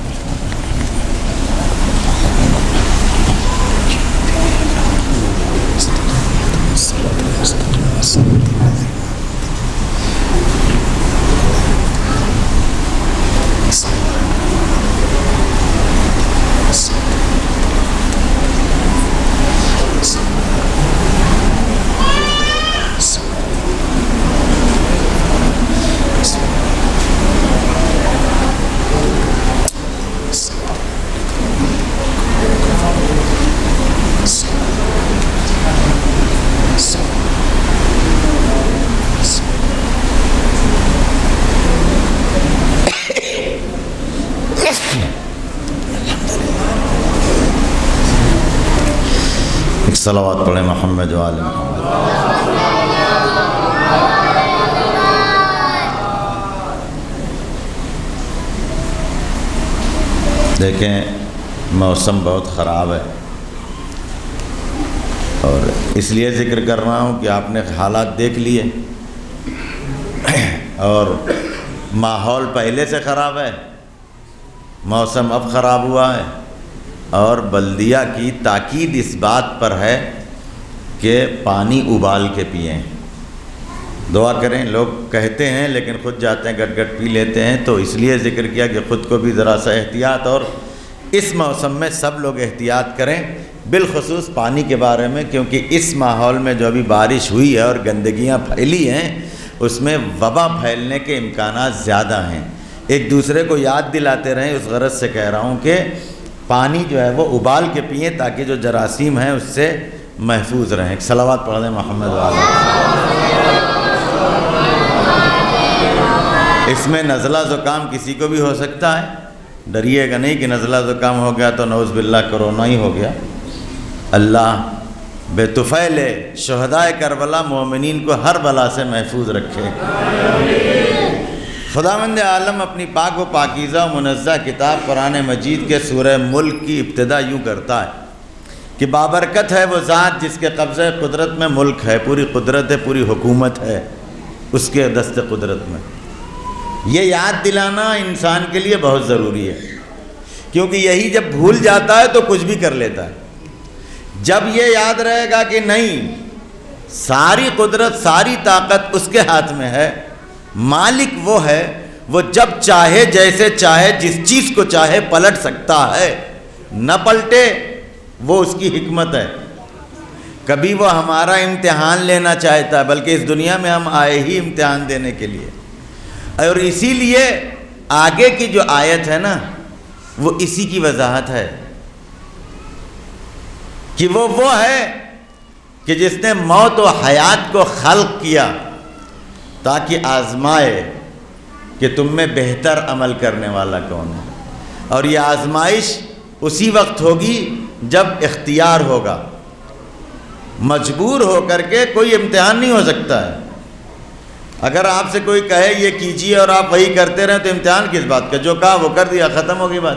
صلوات پڑھیں محمد و آل محمد. دیکھیں موسم بہت خراب ہے اور اس لیے ذکر کر رہا ہوں کہ آپ نے حالات دیکھ لیے اور ماحول پہلے سے خراب ہے، موسم اب خراب ہوا ہے اور بلدیہ کی تاکید اس بات پر ہے کہ پانی ابال کے پئیں. دعا کریں. لوگ کہتے ہیں لیکن خود جاتے ہیں گٹ گٹ پی لیتے ہیں، تو اس لیے ذکر کیا کہ خود کو بھی ذرا سا احتیاط، اور اس موسم میں سب لوگ احتیاط کریں بالخصوص پانی کے بارے میں، کیونکہ اس ماحول میں جو ابھی بارش ہوئی ہے اور گندگیاں پھیلی ہیں اس میں وبا پھیلنے کے امکانات زیادہ ہیں. ایک دوسرے کو یاد دلاتے رہیں. اس غرض سے کہہ رہا ہوں کہ پانی جو ہے وہ ابال کے پئیں تاکہ جو جراثیم ہیں اس سے محفوظ رہیں. صلوات پڑھ دیں محمد والے. اس میں نزلہ زکام کسی کو بھی ہو سکتا ہے، ڈریے گا نہیں کہ نزلہ زکام ہو گیا تو نعوذ باللہ کرونا ہی ہو گیا. اللہ بے طفیل شہدائے کربلا مومنین کو ہر بلا سے محفوظ رکھے. خداوند عالم اپنی پاک و پاکیزہ و منزہ کتاب قرآن مجید کے سورہ ملک کی ابتدا یوں کرتا ہے کہ بابرکت ہے وہ ذات جس کے قبضہ قدرت میں ملک ہے، پوری قدرت ہے، پوری حکومت ہے اس کے دست قدرت میں. یہ یاد دلانا انسان کے لیے بہت ضروری ہے، کیونکہ یہی جب بھول جاتا ہے تو کچھ بھی کر لیتا ہے۔ جب یہ یاد رہے گا کہ نہیں، ساری قدرت ساری طاقت اس کے ہاتھ میں ہے، مالک وہ ہے، وہ جب چاہے جیسے چاہے جس چیز کو چاہے پلٹ سکتا ہے، نہ پلٹے وہ اس کی حکمت ہے۔ کبھی وہ ہمارا امتحان لینا چاہتا ہے، بلکہ اس دنیا میں ہم آئے ہی امتحان دینے کے لیے، اور اسی لیے آگے کی جو آیت ہے نا وہ اسی کی وضاحت ہے کہ وہ ہے کہ جس نے موت و حیات کو خلق کیا تاکہ آزمائے کہ تم میں بہتر عمل کرنے والا کون ہے، اور یہ آزمائش اسی وقت ہوگی جب اختیار ہوگا۔ مجبور ہو کر کے کوئی امتحان نہیں ہو سکتا ہے۔ اگر آپ سے کوئی کہے یہ کیجئے اور آپ وہی کرتے رہیں تو امتحان کس بات کا؟ جو کہا وہ کر دیا، ختم ہوگی بات۔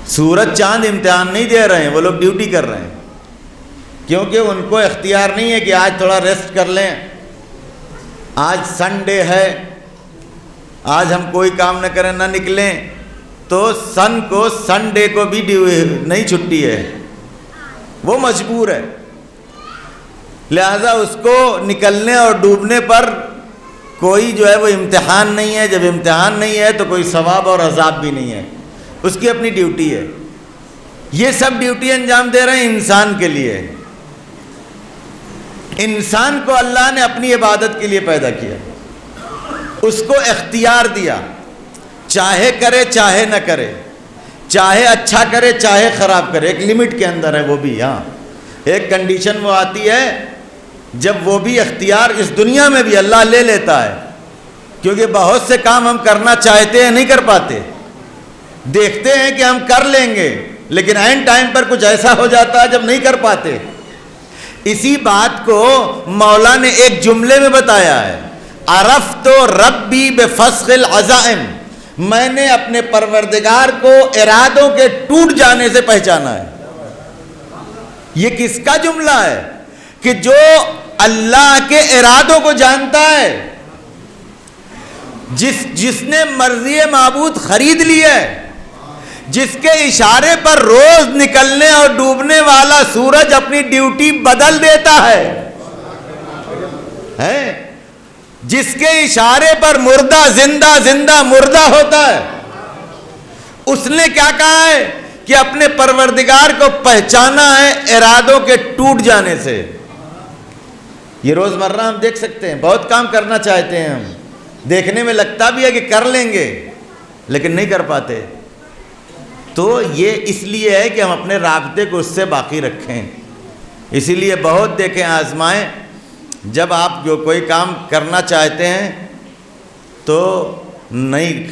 سورج چاند امتحان نہیں دے رہے ہیں، وہ لوگ ڈیوٹی کر رہے ہیں، کیونکہ ان کو اختیار نہیں ہے کہ آج تھوڑا ریسٹ کر لیں، آج سنڈے ہے، آج ہم کوئی کام نہ کریں، نہ نکلیں، تو سن کو سنڈے کو بھی نہیں چھٹی ہے، وہ مجبور ہے، لہذا اس کو نکلنے اور ڈوبنے پر کوئی جو ہے وہ امتحان نہیں ہے۔ جب امتحان نہیں ہے تو کوئی ثواب اور عذاب بھی نہیں ہے، اس کی اپنی ڈیوٹی ہے۔ یہ سب ڈیوٹی انجام دے رہے ہیں انسان کے لیے۔ انسان کو اللہ نے اپنی عبادت کے لیے پیدا کیا، اس کو اختیار دیا، چاہے کرے چاہے نہ کرے، چاہے اچھا کرے چاہے خراب کرے، ایک لمٹ کے اندر ہے وہ بھی۔ ہاں ایک کنڈیشن وہ آتی ہے جب وہ بھی اختیار اس دنیا میں بھی اللہ لے لیتا ہے، کیونکہ بہت سے کام ہم کرنا چاہتے ہیں نہیں کر پاتے، دیکھتے ہیں کہ ہم کر لیں گے لیکن عین ٹائم پر کچھ ایسا ہو جاتا ہے جب نہیں کر پاتے۔ اسی بات کو مولا نے ایک جملے میں بتایا ہے، عرفت ربی بفسخ العزائم، میں نے اپنے پروردگار کو ارادوں کے ٹوٹ جانے سے پہچانا ہے۔ یہ کس کا جملہ ہے کہ جو اللہ کے ارادوں کو جانتا ہے، جس نے مرضی معبود خرید لی ہے، جس کے اشارے پر روز نکلنے اور ڈوبنے والا سورج اپنی ڈیوٹی بدل دیتا ہے، جس کے اشارے پر مردہ زندہ، زندہ مردہ ہوتا ہے، اس نے کیا کہا ہے کہ اپنے پروردگار کو پہچانا ہے ارادوں کے ٹوٹ جانے سے۔ یہ روزمرہ ہم دیکھ سکتے ہیں، بہت کام کرنا چاہتے ہیں ہم، دیکھنے میں لگتا بھی ہے کہ کر لیں گے لیکن نہیں کر پاتے۔ تو یہ اس لیے ہے کہ ہم اپنے رابطے کو اس سے باقی رکھیں۔ اسی لیے بہت دیکھیں، آزمائیں، جب آپ جو کوئی کام کرنا چاہتے ہیں تو نہیں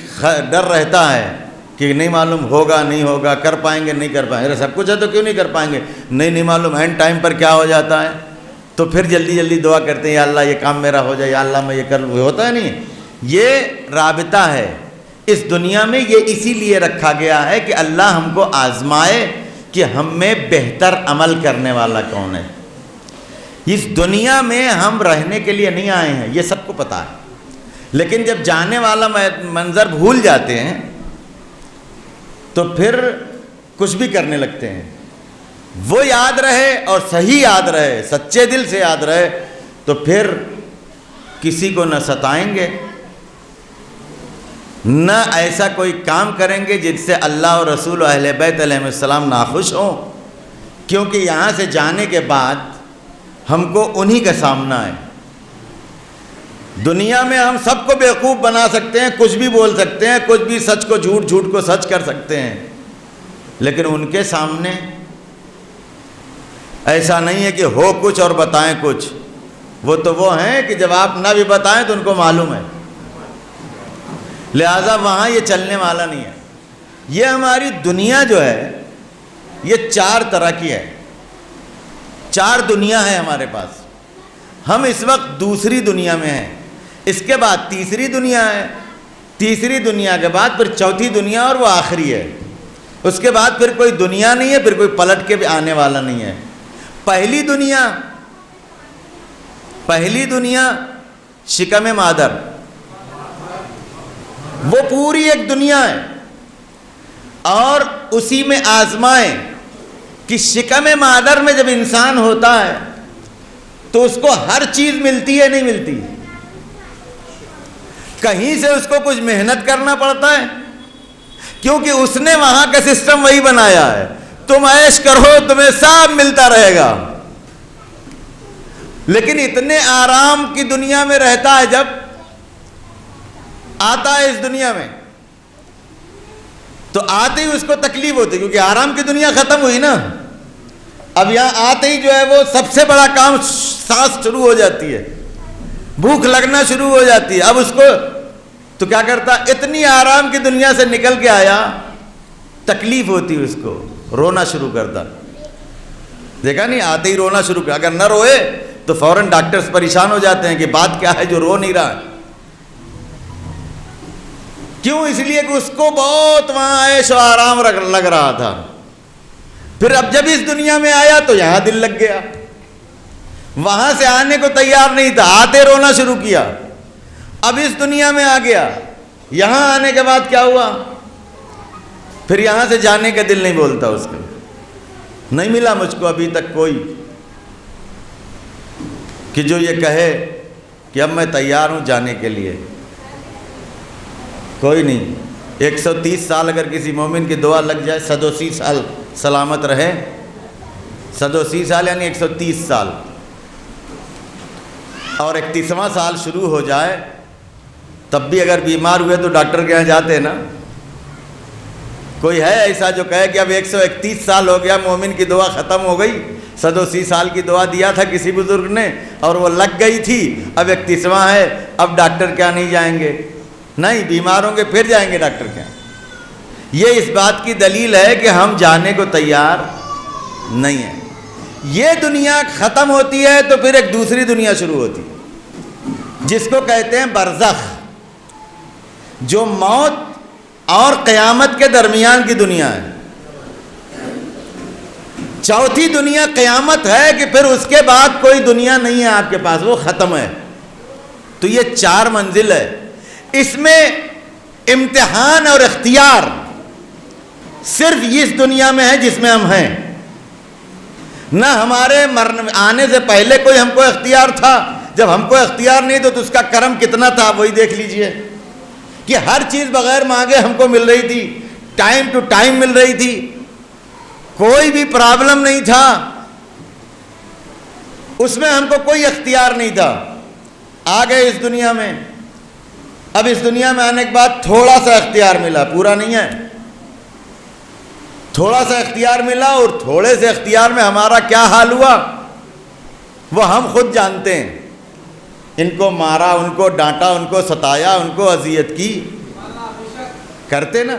ڈر رہتا ہے کہ نہیں معلوم ہوگا نہیں ہوگا، کر پائیں گے نہیں کر پائیں گے، سب کچھ ہے تو کیوں نہیں کر پائیں گے، نہیں معلوم اینڈ ٹائم پر کیا ہو جاتا ہے، تو پھر جلدی جلدی دعا کرتے ہیں یا اللہ یہ کام میرا ہو جائے، یا اللہ میں یہ کر لوں، ہوتا ہے نہیں۔ یہ رابطہ ہے اس دنیا میں، یہ اسی لیے رکھا گیا ہے کہ اللہ ہم کو آزمائے کہ ہم میں بہتر عمل کرنے والا کون ہے۔ اس دنیا میں ہم رہنے کے لیے نہیں آئے ہیں، یہ سب کو پتہ ہے، لیکن جب جانے والا منظر بھول جاتے ہیں تو پھر کچھ بھی کرنے لگتے ہیں۔ وہ یاد رہے اور صحیح یاد رہے، سچے دل سے یاد رہے، تو پھر کسی کو نہ ستائیں گے، نہ ایسا کوئی کام کریں گے جس سے اللہ اور رسول و اہل بیت علیہ السلام ناخوش ہوں، کیونکہ یہاں سے جانے کے بعد ہم کو انہی کا سامنا ہے۔ دنیا میں ہم سب کو بیوقوف بنا سکتے ہیں، کچھ بھی بول سکتے ہیں، کچھ بھی سچ کو جھوٹ، جھوٹ کو سچ کر سکتے ہیں، لیکن ان کے سامنے ایسا نہیں ہے کہ ہو کچھ اور بتائیں کچھ۔ وہ تو وہ ہیں کہ جب آپ نہ بھی بتائیں تو ان کو معلوم ہے، لہذا وہاں یہ چلنے والا نہیں ہے۔ یہ ہماری دنیا جو ہے یہ 4 طرح کی ہے، 4 دنیا ہے ہمارے پاس۔ ہم اس وقت دوسری دنیا میں ہیں، اس کے بعد تیسری دنیا ہے، تیسری دنیا کے بعد پھر چوتھی دنیا اور وہ آخری ہے، اس کے بعد پھر کوئی دنیا نہیں ہے، پھر کوئی پلٹ کے بھی آنے والا نہیں ہے۔ پہلی دنیا شکم مادر، وہ پوری ایک دنیا ہے، اور اسی میں آزمائیں کہ شکم مادر میں جب انسان ہوتا ہے تو اس کو ہر چیز ملتی ہے نہیں ملتی، کہیں سے اس کو کچھ محنت کرنا پڑتا ہے، کیونکہ اس نے وہاں کا سسٹم وہی بنایا ہے، تم عیش کرو تمہیں سب ملتا رہے گا۔ لیکن اتنے آرام کی دنیا میں رہتا ہے، جب آتا ہے اس دنیا میں تو آتے ہی اس کو تکلیف ہوتی ہے، کیونکہ آرام کی دنیا ختم ہوئی نا، اب یہاں آتے ہی جو ہے وہ سب سے بڑا کام سانس شروع ہو جاتی ہے، بھوک لگنا شروع ہو جاتی ہے۔ اب اس کو تو کیا کرتا، اتنی آرام کی دنیا سے نکل کے آیا، تکلیف ہوتی ہے، اس کو رونا شروع کرتا، دیکھا نہیں، آتے ہی رونا شروع کر، اگر نہ روئے تو فوراً ڈاکٹرز پریشان ہو جاتے ہیں کہ بات کیا ہے جو رو نہیں رہا ہے۔ کیوں؟ اس لیے کہ اس کو بہت وہاں عیش و آرام لگ رہا تھا، پھر اب جب اس دنیا میں آیا تو یہاں دل لگ گیا، وہاں سے آنے کو تیار نہیں تھا، آتے رونا شروع کیا، اب اس دنیا میں آ گیا، یہاں آنے کے بعد کیا ہوا، پھر یہاں سے جانے کا دل نہیں بولتا اس کو، نہیں ملا مجھ کو ابھی تک کوئی کہ جو یہ کہے کہ اب میں تیار ہوں جانے کے لیے، کوئی نہیں۔ 130 سال اگر کسی مومن کی دعا لگ جائے، 130 سال سلامت رہے، 130 سال یعنی 130 سال، اور 31واں سال شروع ہو جائے تب بھی اگر بیمار ہوئے تو ڈاکٹر کے یہاں جاتے ہیں نا، کوئی ہے ایسا جو کہے کہ اب 131 سال ہو گیا، مومن کی دعا ختم ہو گئی، 180 سال کی دعا دیا تھا کسی بزرگ نے اور وہ لگ گئی تھی، اب 31واں ہے، اب ڈاکٹر کیا نہیں جائیں گے؟ نہیں، بیمار ہوں گے پھر جائیں گے ڈاکٹر کے یہاں۔ یہ اس بات کی دلیل ہے کہ ہم جانے کو تیار نہیں ہیں۔ یہ دنیا ختم ہوتی ہے تو پھر ایک دوسری دنیا شروع ہوتی ہے، جس کو کہتے ہیں برزخ، جو موت اور قیامت کے درمیان کی دنیا ہے۔ چوتھی دنیا قیامت ہے کہ پھر اس کے بعد کوئی دنیا نہیں ہے آپ کے پاس، وہ ختم ہے۔ تو یہ 4 منزل ہے، اس میں امتحان اور اختیار صرف اس دنیا میں ہے جس میں ہم ہیں، نہ ہمارے آنے سے پہلے کوئی ہم کو اختیار تھا۔ جب ہم کو اختیار نہیں تو اس کا کرم کتنا تھا آپ وہی دیکھ لیجئے کہ ہر چیز بغیر مانگے ہم کو مل رہی تھی، ٹائم ٹو ٹائم مل رہی تھی، کوئی بھی پرابلم نہیں تھا، اس میں ہم کو کوئی اختیار نہیں تھا۔ آ گئے اس دنیا میں، اب اس دنیا میں آنے کے بعد تھوڑا سا اختیار ملا، پورا نہیں ہے، تھوڑا سا اختیار ملا، اور تھوڑے سے اختیار میں ہمارا کیا حال ہوا وہ ہم خود جانتے ہیں۔ ان کو مارا، ان کو ڈانٹا، ان کو ستایا، ان کو اذیت کی، کرتے نا۔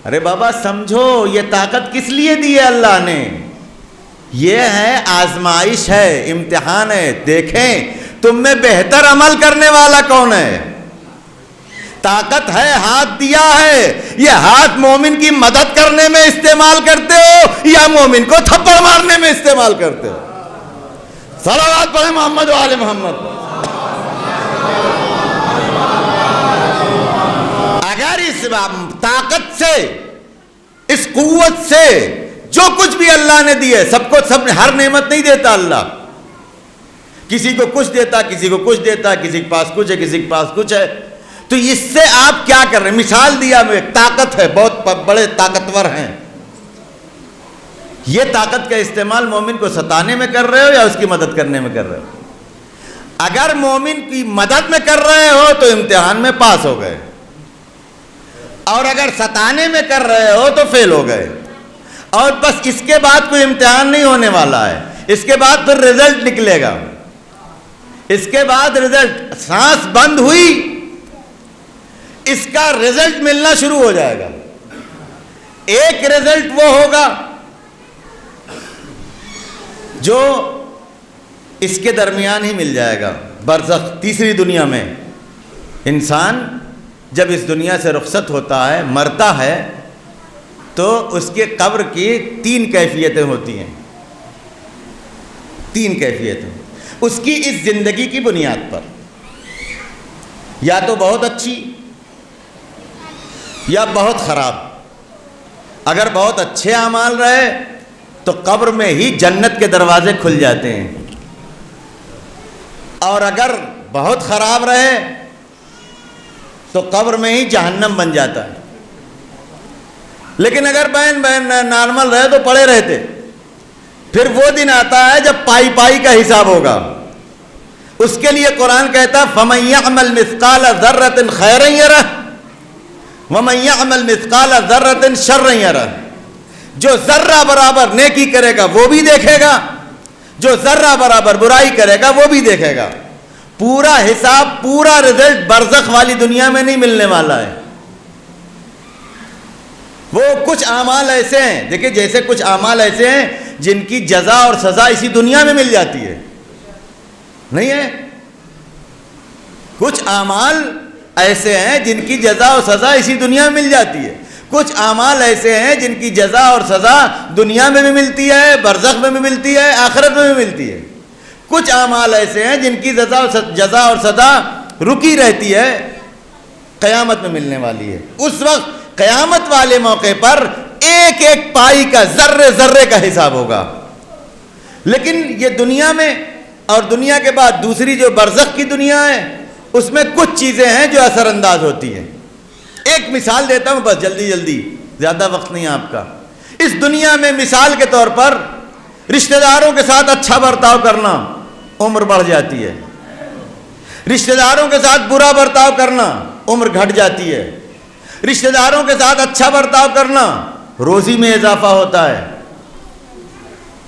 ارے بابا سمجھو یہ طاقت کس لیے دی ہے اللہ نے، یہ ہے آزمائش ہے، امتحان ہے، دیکھیں تم میں بہتر عمل کرنے والا کون ہے۔ طاقت ہے، ہاتھ دیا ہے، یہ ہاتھ مومن کی مدد کرنے میں استعمال کرتے ہو یا مومن کو تھپڑ مارنے میں استعمال کرتے ہو؟ صلوات پڑھیں محمد و آل محمد۔ اگر اس طاقت سے، اس قوت سے جو کچھ بھی اللہ نے دی ہے، سب کو ہر نعمت نہیں دیتا اللہ، کسی کو کچھ دیتا، کسی کو کچھ دیتا، کسی کے پاس کچھ ہے، کسی کے پاس کچھ ہے، تو اس سے آپ کیا کر رہے ہیں؟ مثال دیا میں، طاقت ہے، بہت بڑے طاقتور ہیں، یہ طاقت کا استعمال مومن کو ستانے میں کر رہے ہو یا اس کی مدد کرنے میں کر رہے ہو؟ اگر مومن کی مدد میں کر رہے ہو تو امتحان میں پاس ہو گئے، اور اگر ستانے میں کر رہے ہو تو فیل ہو گئے، اور بس اس کے بعد کوئی امتحان نہیں ہونے والا ہے، اس کے بعد پھر رزلٹ نکلے گا، اس کے بعد رزلٹ، سانس بند ہوئی اس کا رزلٹ ملنا شروع ہو جائے گا۔ ایک رزلٹ وہ ہوگا جو اس کے درمیان ہی مل جائے گا، برزخ، تیسری دنیا میں۔ انسان جب اس دنیا سے رخصت ہوتا ہے، مرتا ہے، تو اس کے قبر کی 3 کیفیتیں ہوتی ہیں، 3 کیفیتیں اس کی اس زندگی کی بنیاد پر، یا تو بہت اچھی، یا بہت خراب. اگر بہت اچھے اعمال رہے تو قبر میں ہی جنت کے دروازے کھل جاتے ہیں، اور اگر بہت خراب رہے تو قبر میں ہی جہنم بن جاتا ہے. لیکن اگر بہن نارمل رہے تو پڑے رہتے. پھر وہ دن آتا ہے جب پائی پائی کا حساب ہوگا. اس کے لیے قرآن کہتا فَمَن يَعْمَلْ مِثْقَالَ ذَرَّةٍ خَيْرًا يَرَهُ وَمَن يَعْمَلْ مِثْقَالَ ذَرَّةٍ شَرًّا يَرَهُ. جو ذرہ برابر نیکی کرے گا وہ بھی دیکھے گا، جو ذرہ برابر برائی کرے گا وہ بھی دیکھے گا. پورا حساب، پورا رزلٹ برزخ والی دنیا میں نہیں ملنے والا ہے. وہ کچھ اعمال ایسے ہیں، دیکھیں جیسے کچھ اعمال ایسے ہیں جن کی جزا اور سزا اسی دنیا میں مل جاتی ہے، نہیں ہے؟ کچھ اعمال ایسے ہیں جن کی جزا اور سزا اسی دنیا میں مل جاتی ہے. کچھ اعمال ایسے ہیں جن کی جزا اور سزا دنیا میں بھی ملتی ہے، برزخ میں بھی ملتی ہے، آخرت میں بھی ملتی ہے. کچھ اعمال ایسے ہیں جن کی جزا اور سزا رکی رہتی ہے، قیامت میں ملنے والی ہے. اس وقت قیامت والے موقع پر ایک ایک پائی کا، ذرے ذرے کا حساب ہوگا. لیکن یہ دنیا میں اور دنیا کے بعد دوسری جو برزخ کی دنیا ہے، اس میں کچھ چیزیں ہیں جو اثر انداز ہوتی ہیں. ایک مثال دیتا ہوں بس جلدی، زیادہ وقت نہیں آپ کا. اس دنیا میں مثال کے طور پر رشتہ داروں کے ساتھ اچھا برتاؤ کرنا عمر بڑھ جاتی ہے. رشتہ داروں کے ساتھ برا برتاؤ کرنا عمر گھٹ جاتی ہے. رشتہ داروں کے ساتھ اچھا برتاؤ کرنا روزی میں اضافہ ہوتا ہے.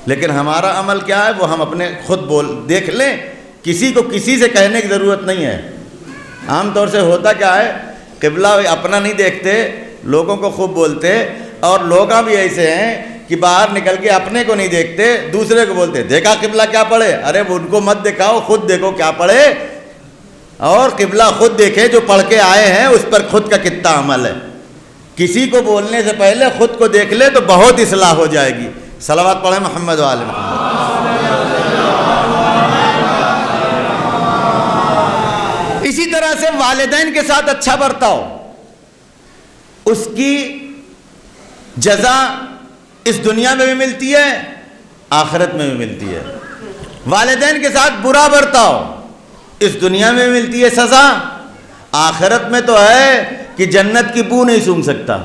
لیکن ہمارا عمل کیا ہے وہ ہم اپنے خود دیکھ لیں. کسی کو کسی سے کہنے کی ضرورت نہیں ہے. عام طور سے ہوتا کیا ہے، قبلہ اپنا نہیں دیکھتے، لوگوں کو خوب بولتے، اور لوگ بھی ایسے ہیں کہ باہر نکل کے اپنے کو نہیں دیکھتے، دوسرے کو بولتے دیکھا قبلہ کیا پڑھے. ارے ان کو مت دکھاؤ، خود دیکھو کیا پڑھے، اور قبلہ خود دیکھے جو پڑھ کے آئے ہیں اس پر خود کا کتنا عمل ہے. کسی کو بولنے سے پہلے خود کو دیکھ لے تو بہت اصلاح ہو جائے گی. صلوات پڑھیں محمد و آل محمد. اسی طرح سے والدین کے ساتھ اچھا برتاؤ، اس کی جزا اس دنیا میں بھی ملتی ہے، آخرت میں بھی ملتی ہے. والدین کے ساتھ برا برتاؤ، اس دنیا میں بھی ملتی ہے سزا، آخرت میں تو ہے کہ جنت کی بو نہیں سونگھ سکتا.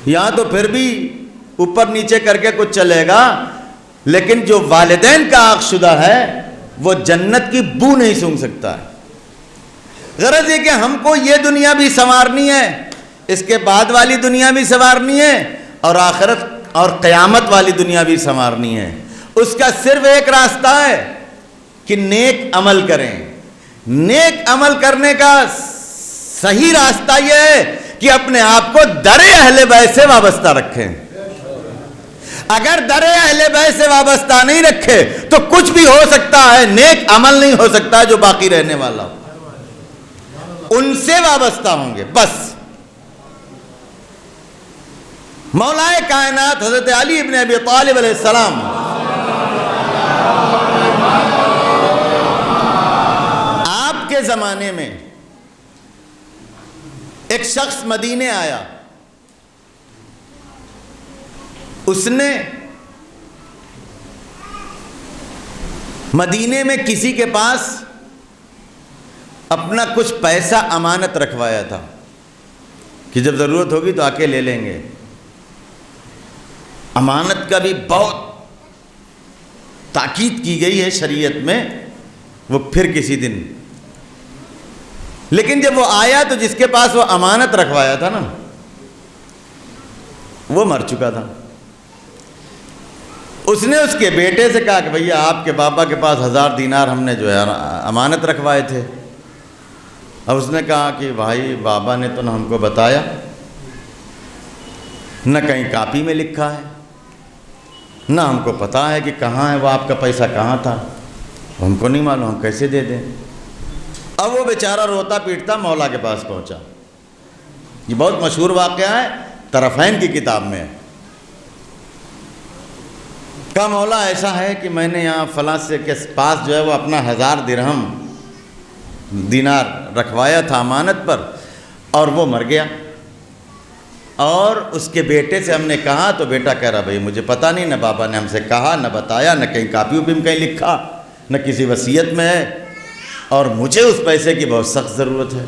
یہاں تو پھر بھی اوپر نیچے کر کے کچھ چلے گا، لیکن جو والدین کا عاق شدہ ہے وہ جنت کی بو نہیں سونگھ سکتا ہے. غرض یہ کہ ہم کو یہ دنیا بھی سنوارنی ہے، اس کے بعد والی دنیا بھی سنوارنی ہے، اور آخرت اور قیامت والی دنیا بھی سنوارنی ہے. اس کا صرف ایک راستہ ہے کہ نیک عمل کریں. نیک عمل کرنے کا صحیح راستہ یہ ہے کہ اپنے آپ کو در اہل بیت سے وابستہ رکھیں. اگر در اہل بیت سے وابستہ نہیں رکھے تو کچھ بھی ہو سکتا ہے، نیک عمل نہیں ہو سکتا جو باقی رہنے والا ہو. ان سے وابستہ ہوں گے بس. مولا کائنات حضرت علی ابن ابی طالب علیہ السلام آپ کے زمانے میں ایک شخص مدینے آیا، اس نے مدینے میں کسی کے پاس اپنا کچھ پیسہ امانت رکھوایا تھا کہ جب ضرورت ہوگی تو آ کے لے لیں گے. امانت کا بھی بہت تاکید کی گئی ہے شریعت میں، وہ پھر کسی دن. لیکن جب وہ آیا تو جس کے پاس وہ امانت رکھوایا تھا نا، وہ مر چکا تھا. اس نے اس کے بیٹے سے کہا کہ بھیا آپ کے بابا کے پاس 1000 دینار ہم نے جو ہے امانت رکھوائے تھے. اب اس نے کہا کہ بھائی بابا نے تو نہ ہم کو بتایا، نہ کہیں کاپی میں لکھا ہے، نہ ہم کو پتا ہے کہ کہاں ہے وہ آپ کا پیسہ کہاں تھا، ہم کو نہیں معلوم، ہم کیسے دے دیں. اب وہ بیچارہ روتا پیٹتا مولا کے پاس پہنچا. یہ بہت مشہور واقعہ ہے، طرفین کی کتاب میں. کہا مولا ایسا ہے کہ میں نے یہاں فلاں سے کے پاس جو ہے وہ اپنا 1000 درہم دینار رکھوایا تھا امانت پر، اور وہ مر گیا. اور اس کے بیٹے سے ہم نے کہا تو بیٹا کہہ رہا بھائی مجھے پتہ نہیں، نہ بابا نے ہم سے کہا، نہ بتایا، نہ کہیں کاپی اوپی میں کہیں لکھا، نہ کسی وصیت میں ہے، اور مجھے اس پیسے کی بہت سخت ضرورت ہے.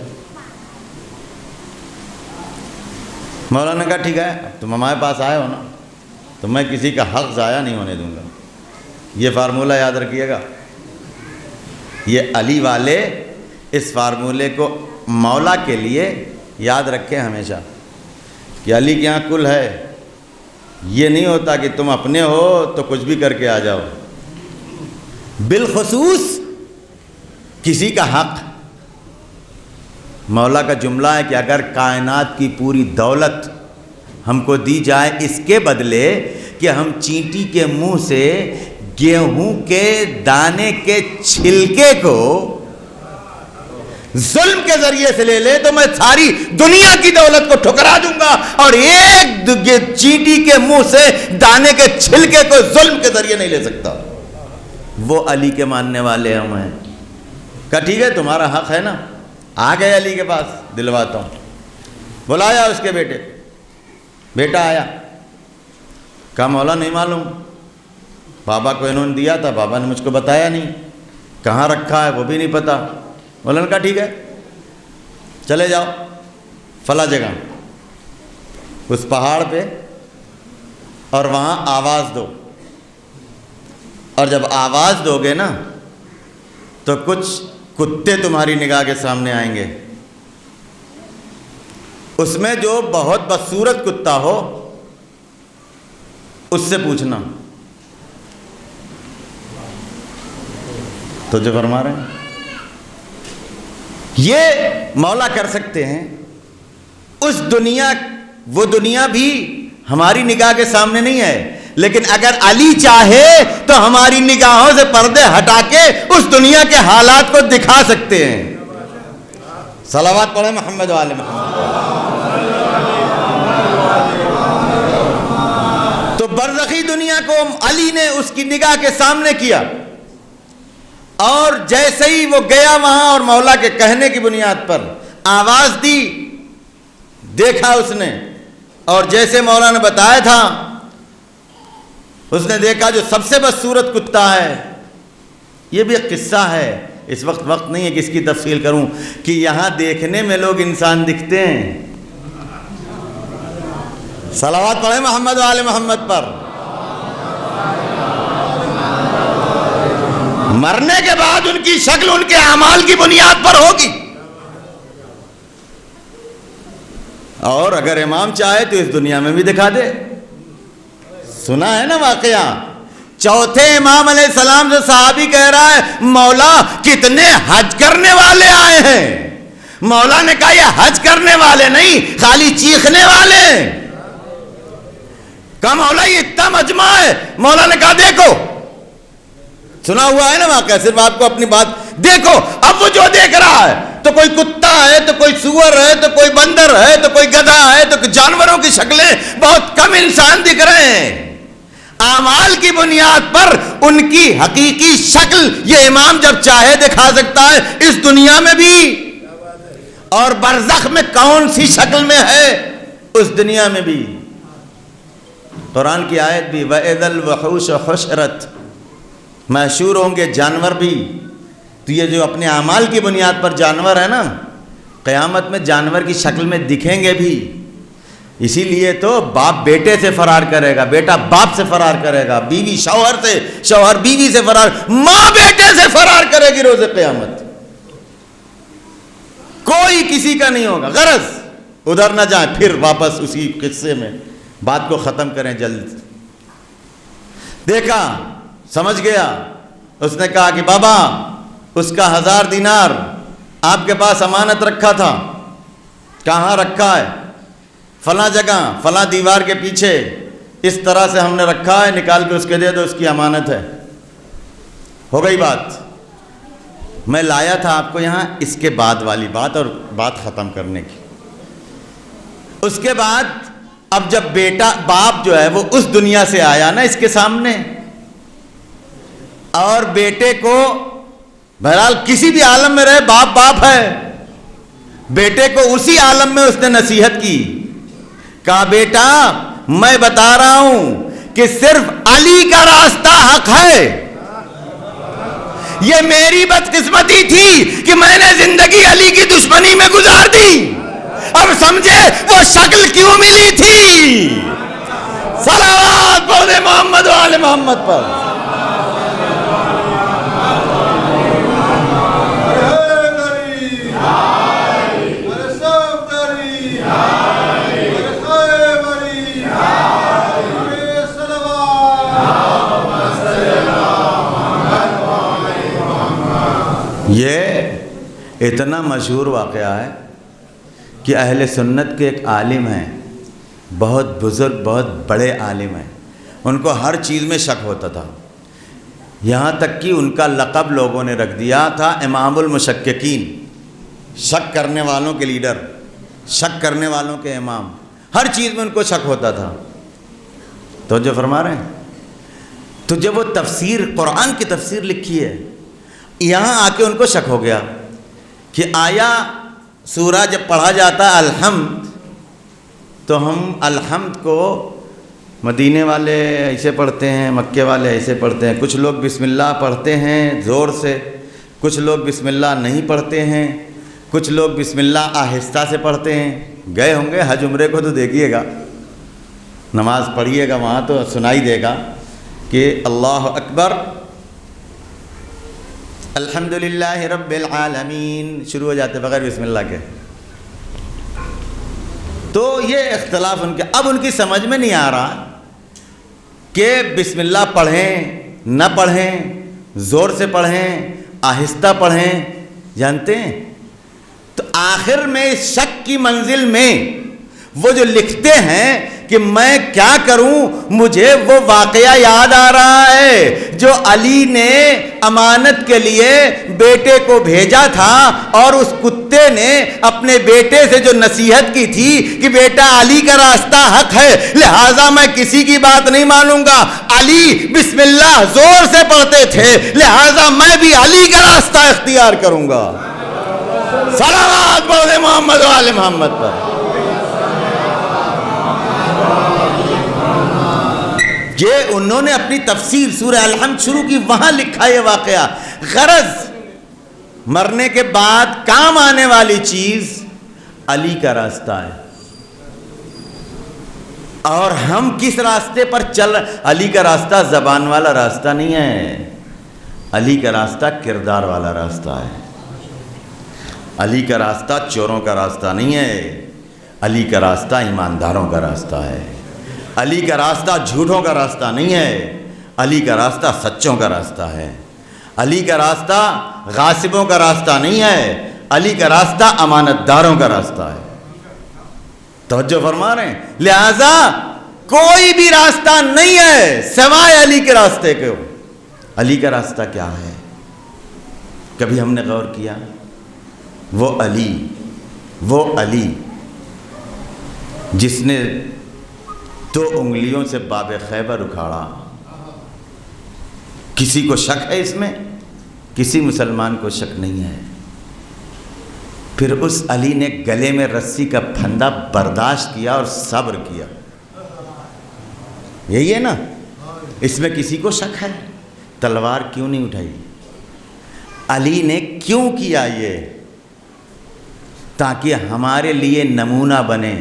مولانا نے کہا ٹھیک ہے تم ہمارے پاس آئے ہو نا تو میں کسی کا حق ضائع نہیں ہونے دوں گا. یہ فارمولہ یاد رکھیے گا. یہ علی والے اس فارمولے کو مولا کے لیے یاد رکھیں ہمیشہ کہ علی کے یہاں کل ہے. یہ نہیں ہوتا کہ تم اپنے ہو تو کچھ بھی کر کے آ جاؤ. بالخصوص کسی کا حق. مولا کا جملہ ہے کہ اگر کائنات کی پوری دولت ہم کو دی جائے اس کے بدلے کہ ہم چینٹی کے منہ سے گیہوں کے دانے کے چھلکے کو ظلم کے ذریعے سے لے لے تو میں ساری دنیا کی دولت کو ٹھکرا دوں گا اور ایک چینٹی کے منہ سے دانے کے چھلکے کو ظلم کے ذریعے نہیں لے سکتا. وہ علی کے ماننے والے ہم ہیں. کہا ٹھیک ہے تمہارا حق ہے نا. آ گئے علی کے پاس، دلواتا ہوں. بلایا اس کے بیٹے. بیٹا آیا. کہا مولا نہیں معلوم، بابا کو انہوں نے دیا تھا، بابا نے مجھ کو بتایا نہیں، کہاں رکھا ہے وہ بھی نہیں پتا. مولا نے کہا ٹھیک ہے چلے جاؤ فلاں جگہ اس پہاڑ پہ اور وہاں آواز دو، اور جب آواز دو گے نا تو کچھ کتے تمہاری نگاہ کے سامنے آئیں گے. اس میں جو بہت بدصورت کتا ہو اس سے پوچھنا. تو جو فرما رہے ہیں یہ مولا کر سکتے ہیں. اس دنیا، وہ دنیا بھی ہماری نگاہ کے سامنے نہیں ہے، لیکن اگر علی چاہے تو ہماری نگاہوں سے پردے ہٹا کے اس دنیا کے حالات کو دکھا سکتے ہیں. صلوات پڑھیں محمد وآل محمد. تو برزخی دنیا کو علی نے اس کی نگاہ کے سامنے کیا، اور جیسے ہی وہ گیا وہاں اور مولا کے کہنے کی بنیاد پر آواز دی، دیکھا اس نے، اور جیسے مولا نے بتایا تھا اس نے دیکھا جو سب سے بدصورت کتا ہے. یہ بھی ایک قصہ ہے، اس وقت نہیں ہے کہ اس کی تفصیل کروں کہ یہاں دیکھنے میں لوگ انسان دکھتے ہیں. صلوات پڑھیں محمد وآل محمد پر. مرنے کے بعد ان کی شکل ان کے اعمال کی بنیاد پر ہوگی. اور اگر امام چاہے تو اس دنیا میں بھی دکھا دے. سنا ہے نا واقعہ، چوتھے امام علیہ السلام سے صحابی کہہ رہا ہے مولا کتنے حج کرنے والے آئے ہیں. مولا نے کہا یہ حج کرنے والے نہیں، خالی چیخنے والے. کہا مولا یہ اتنا مجمع ہے. مولا نے کہا دیکھو، سنا ہوا ہے نا واقعہ، صرف آپ کو اپنی بات دیکھو. اب وہ جو دیکھ رہا ہے تو کوئی کتا ہے، تو کوئی سور ہے، تو کوئی بندر ہے، تو کوئی گدھا ہے، تو جانوروں کی شکلیں، بہت کم انسان دکھ رہے ہیں. اعمال کی بنیاد پر ان کی حقیقی شکل یہ امام جب چاہے دکھا سکتا ہے اس دنیا میں بھی، اور برزخ میں کون سی شکل میں ہے اس دنیا میں بھی. قرآن کی آیت بھی وَإِذَا الْوُحُوشُ حُشِرَتْ، محشور ہوں گے جانور بھی. تو یہ جو اپنے اعمال کی بنیاد پر جانور ہے نا، قیامت میں جانور کی شکل میں دکھیں گے بھی. اسی لیے تو باپ بیٹے سے فرار کرے گا، بیٹا باپ سے فرار کرے گا، بیوی شوہر سے، شوہر بیوی سے فرار، ماں بیٹے سے فرار کرے گی روز قیامت. کوئی کسی کا نہیں ہوگا. غرض ادھر نہ جائیں، پھر واپس اسی قصے میں بات کو ختم کریں جلد. دیکھا، سمجھ گیا. اس نے کہا کہ بابا اس کا 1000 دینار آپ کے پاس امانت رکھا تھا. کہاں رکھا ہے؟ فلاں جگہ، فلاں دیوار کے پیچھے، اس طرح سے ہم نے رکھا ہے، نکال کے اس کے دے دو، اس کی امانت ہے. ہو گئی بات. میں لایا تھا آپ کو یہاں اس کے بعد والی بات، اور بات ختم کرنے کی. اس کے بعد اب جب بیٹا، باپ جو ہے وہ اس دنیا سے آیا نا اس کے سامنے، اور بیٹے کو بہرحال کسی بھی عالم میں رہے باپ باپ ہے. بیٹے کو اسی عالم میں اس نے نصیحت کی، کہا بیٹا میں بتا رہا ہوں کہ صرف علی کا راستہ حق ہے. یہ میری بدقسمتی تھی کہ میں نے زندگی علی کی دشمنی میں گزار دی. اب سمجھے وہ شکل کیوں ملی تھی. صلوات پڑھ دے محمد و آل محمد پر. یہ اتنا مشہور واقعہ ہے کہ اہل سنت کے ایک عالم ہیں، بہت بزرگ، بہت بڑے عالم ہیں، ان کو ہر چیز میں شک ہوتا تھا، یہاں تک کہ ان کا لقب لوگوں نے رکھ دیا تھا امام المشککین، شک کرنے والوں کے لیڈر، شک کرنے والوں کے امام. ہر چیز میں ان کو شک ہوتا تھا. تو جو فرما رہے ہیں، تو جب وہ تفسیر قرآن کی تفسیر لکھی ہے، یہاں آ کے ان کو شک ہو گیا کہ آیا سورہ جب پڑھا جاتا الحمد تو ہم الحمد کو مدینے والے ایسے پڑھتے ہیں، مکے والے ایسے پڑھتے ہیں، کچھ لوگ بسم اللہ پڑھتے ہیں زور سے، کچھ لوگ بسم اللہ نہیں پڑھتے ہیں، کچھ لوگ بسم اللہ آہستہ سے پڑھتے ہیں. گئے ہوں گے حج عمرے کو تو دیکھیے گا، نماز پڑھیے گا وہاں تو سنائی دے گا کہ اللہ اکبر الحمدللہ رب العالمین شروع ہو جاتے بغیر بسم اللہ کے. تو یہ اختلاف ان کے، اب ان کی سمجھ میں نہیں آ رہا کہ بسم اللہ پڑھیں نہ پڑھیں، زور سے پڑھیں آہستہ پڑھیں، جانتے ہیں. تو آخر میں اس شک کی منزل میں وہ جو لکھتے ہیں کہ میں کیا کروں، مجھے وہ واقعہ یاد آ رہا ہے جو علی نے امانت کے لیے بیٹے کو بھیجا تھا، اور اس کتے نے اپنے بیٹے سے جو نصیحت کی تھی کہ بیٹا علی کا راستہ حق ہے، لہٰذا میں کسی کی بات نہیں مانوں گا. علی بسم اللہ زور سے پڑھتے تھے، لہٰذا میں بھی علی کا راستہ اختیار کروں گا. صلوات پڑھ دے محمد و آل محمد پر. یہ انہوں نے اپنی تفسیر سورہ الحمد شروع کی، وہاں لکھا یہ واقعہ. غرض مرنے کے بعد کام آنے والی چیز علی کا راستہ ہے. اور ہم کس راستے پر چل رہے؟ علی کا راستہ زبان والا راستہ نہیں ہے، علی کا راستہ کردار والا راستہ ہے. علی کا راستہ چوروں کا راستہ نہیں ہے، علی کا راستہ ایمانداروں کا راستہ ہے. علی کا راستہ جھوٹوں کا راستہ نہیں ہے، علی کا راستہ سچوں کا راستہ ہے. علی کا راستہ غاصبوں کا راستہ نہیں ہے، علی کا راستہ امانت داروں کا راستہ ہے. توجہ فرما رہے ہیں. لہذا کوئی بھی راستہ نہیں ہے سوائے علی کے راستے کے. علی کا راستہ کیا ہے؟ کبھی ہم نے غور کیا؟ وہ علی جس نے 2 انگلیوں سے باب خیبر اکھاڑا. کسی کو شک ہے اس میں؟ کسی مسلمان کو شک نہیں ہے. پھر اس علی نے گلے میں رسی کا پھندا برداشت کیا اور صبر کیا. یہی ہے نا؟ اس میں کسی کو شک ہے؟ تلوار کیوں نہیں اٹھائی؟ علی نے کیوں کیا یہ؟ تاکہ ہمارے لیے نمونہ بنے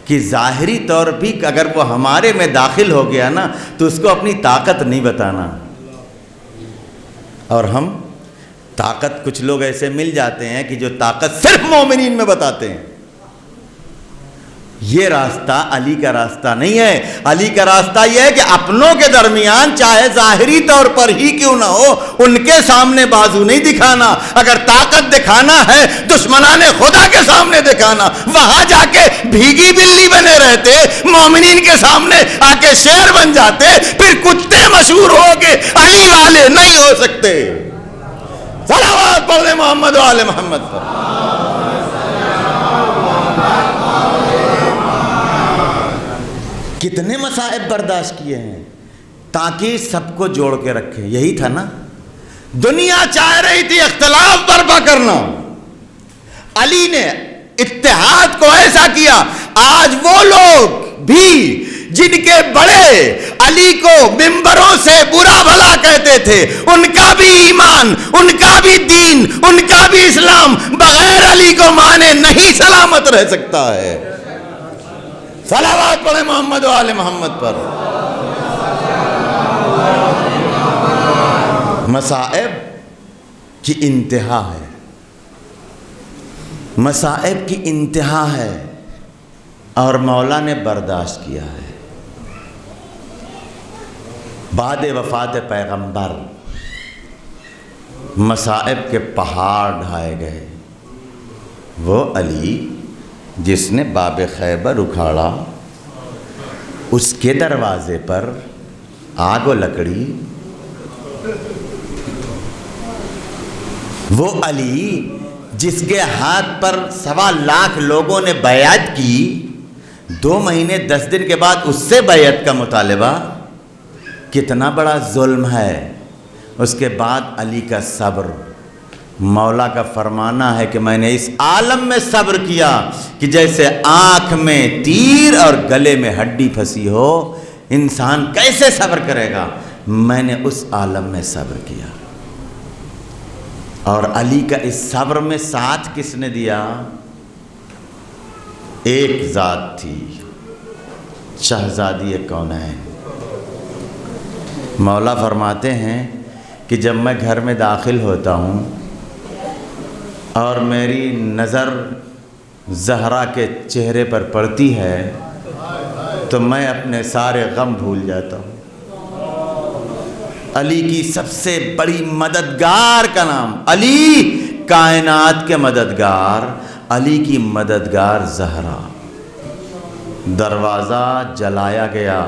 کہ ظاہری طور بھی اگر وہ ہمارے میں داخل ہو گیا نا تو اس کو اپنی طاقت نہیں بتانا. اور ہم طاقت، کچھ لوگ ایسے مل جاتے ہیں کہ جو طاقت صرف مومنین میں بتاتے ہیں. یہ راستہ علی کا راستہ نہیں ہے. علی کا راستہ یہ ہے کہ اپنوں کے درمیان چاہے ظاہری طور پر ہی کیوں نہ ہو ان کے سامنے بازو نہیں دکھانا. اگر طاقت دکھانا ہے دشمنان خدا کے سامنے دکھانا. وہاں جا کے بھیگی بلی بنے رہتے، مومنین کے سامنے آ کے شیر بن جاتے، پھر کتے مشہور ہو کے علی والے نہیں ہو سکتے. صلوات پڑھ دے محمد و آل محمد پر. کتنے مصائب برداشت کیے ہیں تاکہ سب کو جوڑ کے رکھے. یہی تھا نا، دنیا چاہ رہی تھی اختلاف برپا کرنا. علی نے اتحاد کو ایسا کیا، آج وہ لوگ بھی جن کے بڑے علی کو ممبروں سے برا بھلا کہتے تھے، ان کا بھی ایمان، ان کا بھی دین، ان کا بھی اسلام بغیر علی کو مانے نہیں سلامت رہ سکتا ہے۔ صلوات پڑھیں محمد و آل محمد پر۔ مصائب کی انتہا ہے، مصائب کی انتہا ہے، اور مولا نے برداشت کیا ہے۔ بعد وفات پیغمبر مصائب کے پہاڑ ڈھائے گئے۔ وہ علی جس نے باب خیبر اکھاڑا، اس کے دروازے پر آگ و لکڑی، وہ علی جس کے ہاتھ پر 1.25 لاکھ لوگوں نے بیعت کی، 2 مہینے 10 دن کے بعد اس سے بیعت کا مطالبہ، کتنا بڑا ظلم ہے۔ اس کے بعد علی کا صبر، مولا کا فرمانا ہے کہ میں نے اس عالم میں صبر کیا کہ جیسے آنکھ میں تیر اور گلے میں ہڈی پھنسی ہو، انسان کیسے صبر کرے گا، میں نے اس عالم میں صبر کیا۔ اور علی کا اس صبر میں ساتھ کس نے دیا؟ ایک ذات تھی، شہزادی کونین۔ مولا فرماتے ہیں کہ جب میں گھر میں داخل ہوتا ہوں اور میری نظر زہرا کے چہرے پر پڑتی ہے تو میں اپنے سارے غم بھول جاتا ہوں۔ علی کی سب سے بڑی مددگار کا نام علی، کائنات کے مددگار، علی کی مددگار زہرا۔ دروازہ جلایا گیا،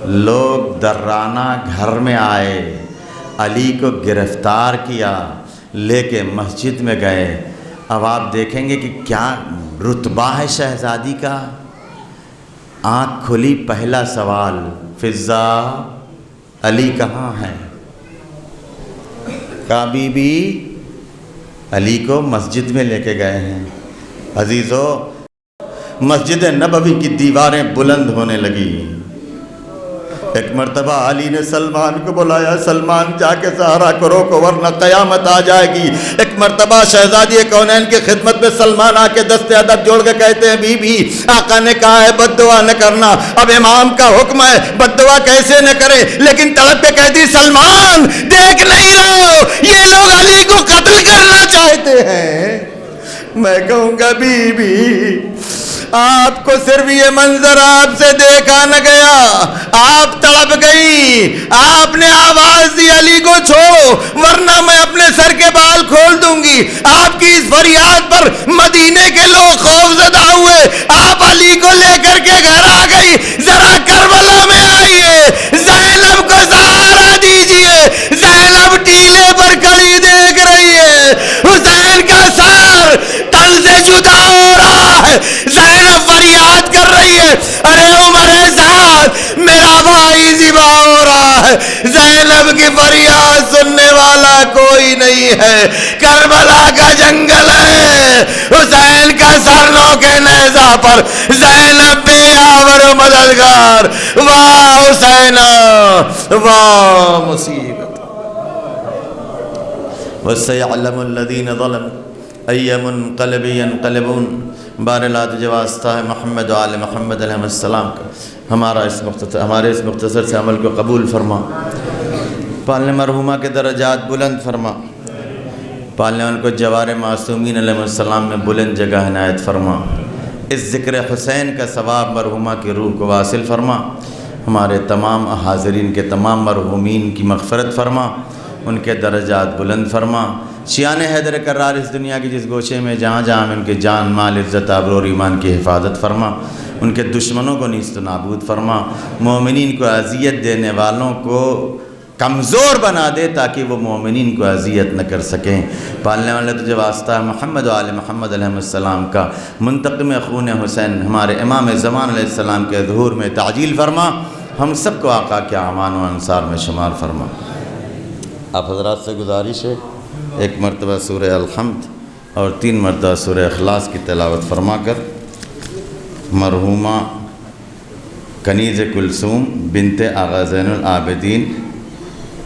لوگ درانہ گھر میں آئے، علی کو گرفتار کیا، لے کے مسجد میں گئے۔ اب آپ دیکھیں گے کہ کیا رتبہ ہے شہزادی کا۔ آنکھ کھلی، پہلا سوال، فضا علی کہاں ہے؟ کہا بی بی علی کو مسجد میں لے کے گئے ہیں۔ عزیزو، مسجد نبوی کی دیواریں بلند ہونے لگی۔ ایک مرتبہ علی نے سلمان کو بلایا، سلمان جا کے سہارا کو روکو ورنہ قیامت آ جائے گی۔ ایک مرتبہ شہزادی کونین کی خدمت میں سلمان آ کے دست ادب جوڑ کے کہتے ہیں بی بی آقا نے کہا ہے بد دعا نہ کرنا، اب امام کا حکم ہے بد دعا کیسے نہ کرے، لیکن تڑپ کے کہتی سلمان دیکھ نہیں رہے ہو یہ لوگ علی کو قتل کرنا چاہتے ہیں؟ میں کہوں گا بی بی آپ کو صرف یہ منظر آپ سے دیکھا نہ گیا، آپ تڑپ گئی، آپ نے آواز دی علی کو چھوڑو ورنہ میں اپنے سر کے بال کھول دوں گی۔ آپ کی اس فریاد پر مدینے کے لوگ خوف زدہ ہوئے، آپ علی کو لے کر کے گھر آ گئی۔ ذرا کربلا میں آئیے، زینب کو سہارا دیجئے، زینب ٹیلے پر کھڑی دیکھ رہی ہے، حسین کا سر تن سے جدا ہو رہا ہے، زینب فریاد کر رہی ہے ارے عمر سعد میرا بھائی ذبح ہو رہا ہے۔ زینب کی فریاد سننے والا کوئی نہیں ہے، کربلا کا جنگل ہے، حسین کا سر نوکے نیزہ پر، زینب بے آور و مددگار، واہ حسین واہ مصیبت۔ وَسَيَعْلَمُ الَّذِينَ ظَلَمُوا أَيَّ مُنْقَلَبٍ يَنْقَلِبُونَ۔ بارلا تو جو واسطہ ہے محمد و آل محمد علیہ السلام کا، ہمارے اس مختصر سے عمل کو قبول فرما، پالنے مرحومہ کے درجات بلند فرما، پالنے ان کو جوار معصومین علیہ السلام میں بلند جگہ عنایت فرما، اس ذکر حسین کا ثواب مرحومہ کی روح کو واصل فرما، ہمارے تمام حاضرین کے تمام مرحومین کی مغفرت فرما، ان کے درجات بلند فرما۔ شیان حیدر کرار اس دنیا کی جس گوشے میں جہاں جہاں میں ان کے جان مال عزت آبرو اور ایمان کی حفاظت فرما، ان کے دشمنوں کو نیست و نابود فرما، مومنین کو اذیت دینے والوں کو کمزور بنا دے تاکہ وہ مومنین کو اذیت نہ کر سکیں۔ پالنے والے تجھے واسطہ ہے محمد و آل محمد علیہ السلام کا، منتقم خون حسین ہمارے امام زمان علیہ السلام کے ظہور میں تعجیل فرما، ہم سب کو آقا کے اعوان و انصار میں شمار فرما۔ آپ حضرات سے گزارش ہے ایک مرتبہ سورہ الحمد اور 3 مرتبہ سورہ اخلاص کی تلاوت فرما کر مرحومہ کنیز کلثوم بنت آغا زین العابدین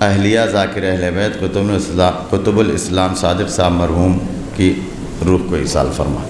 اہلیہ ذاکر اہل بیت قطب الاسلام صادق صاحب مرحوم کی روح کو ایصال فرما.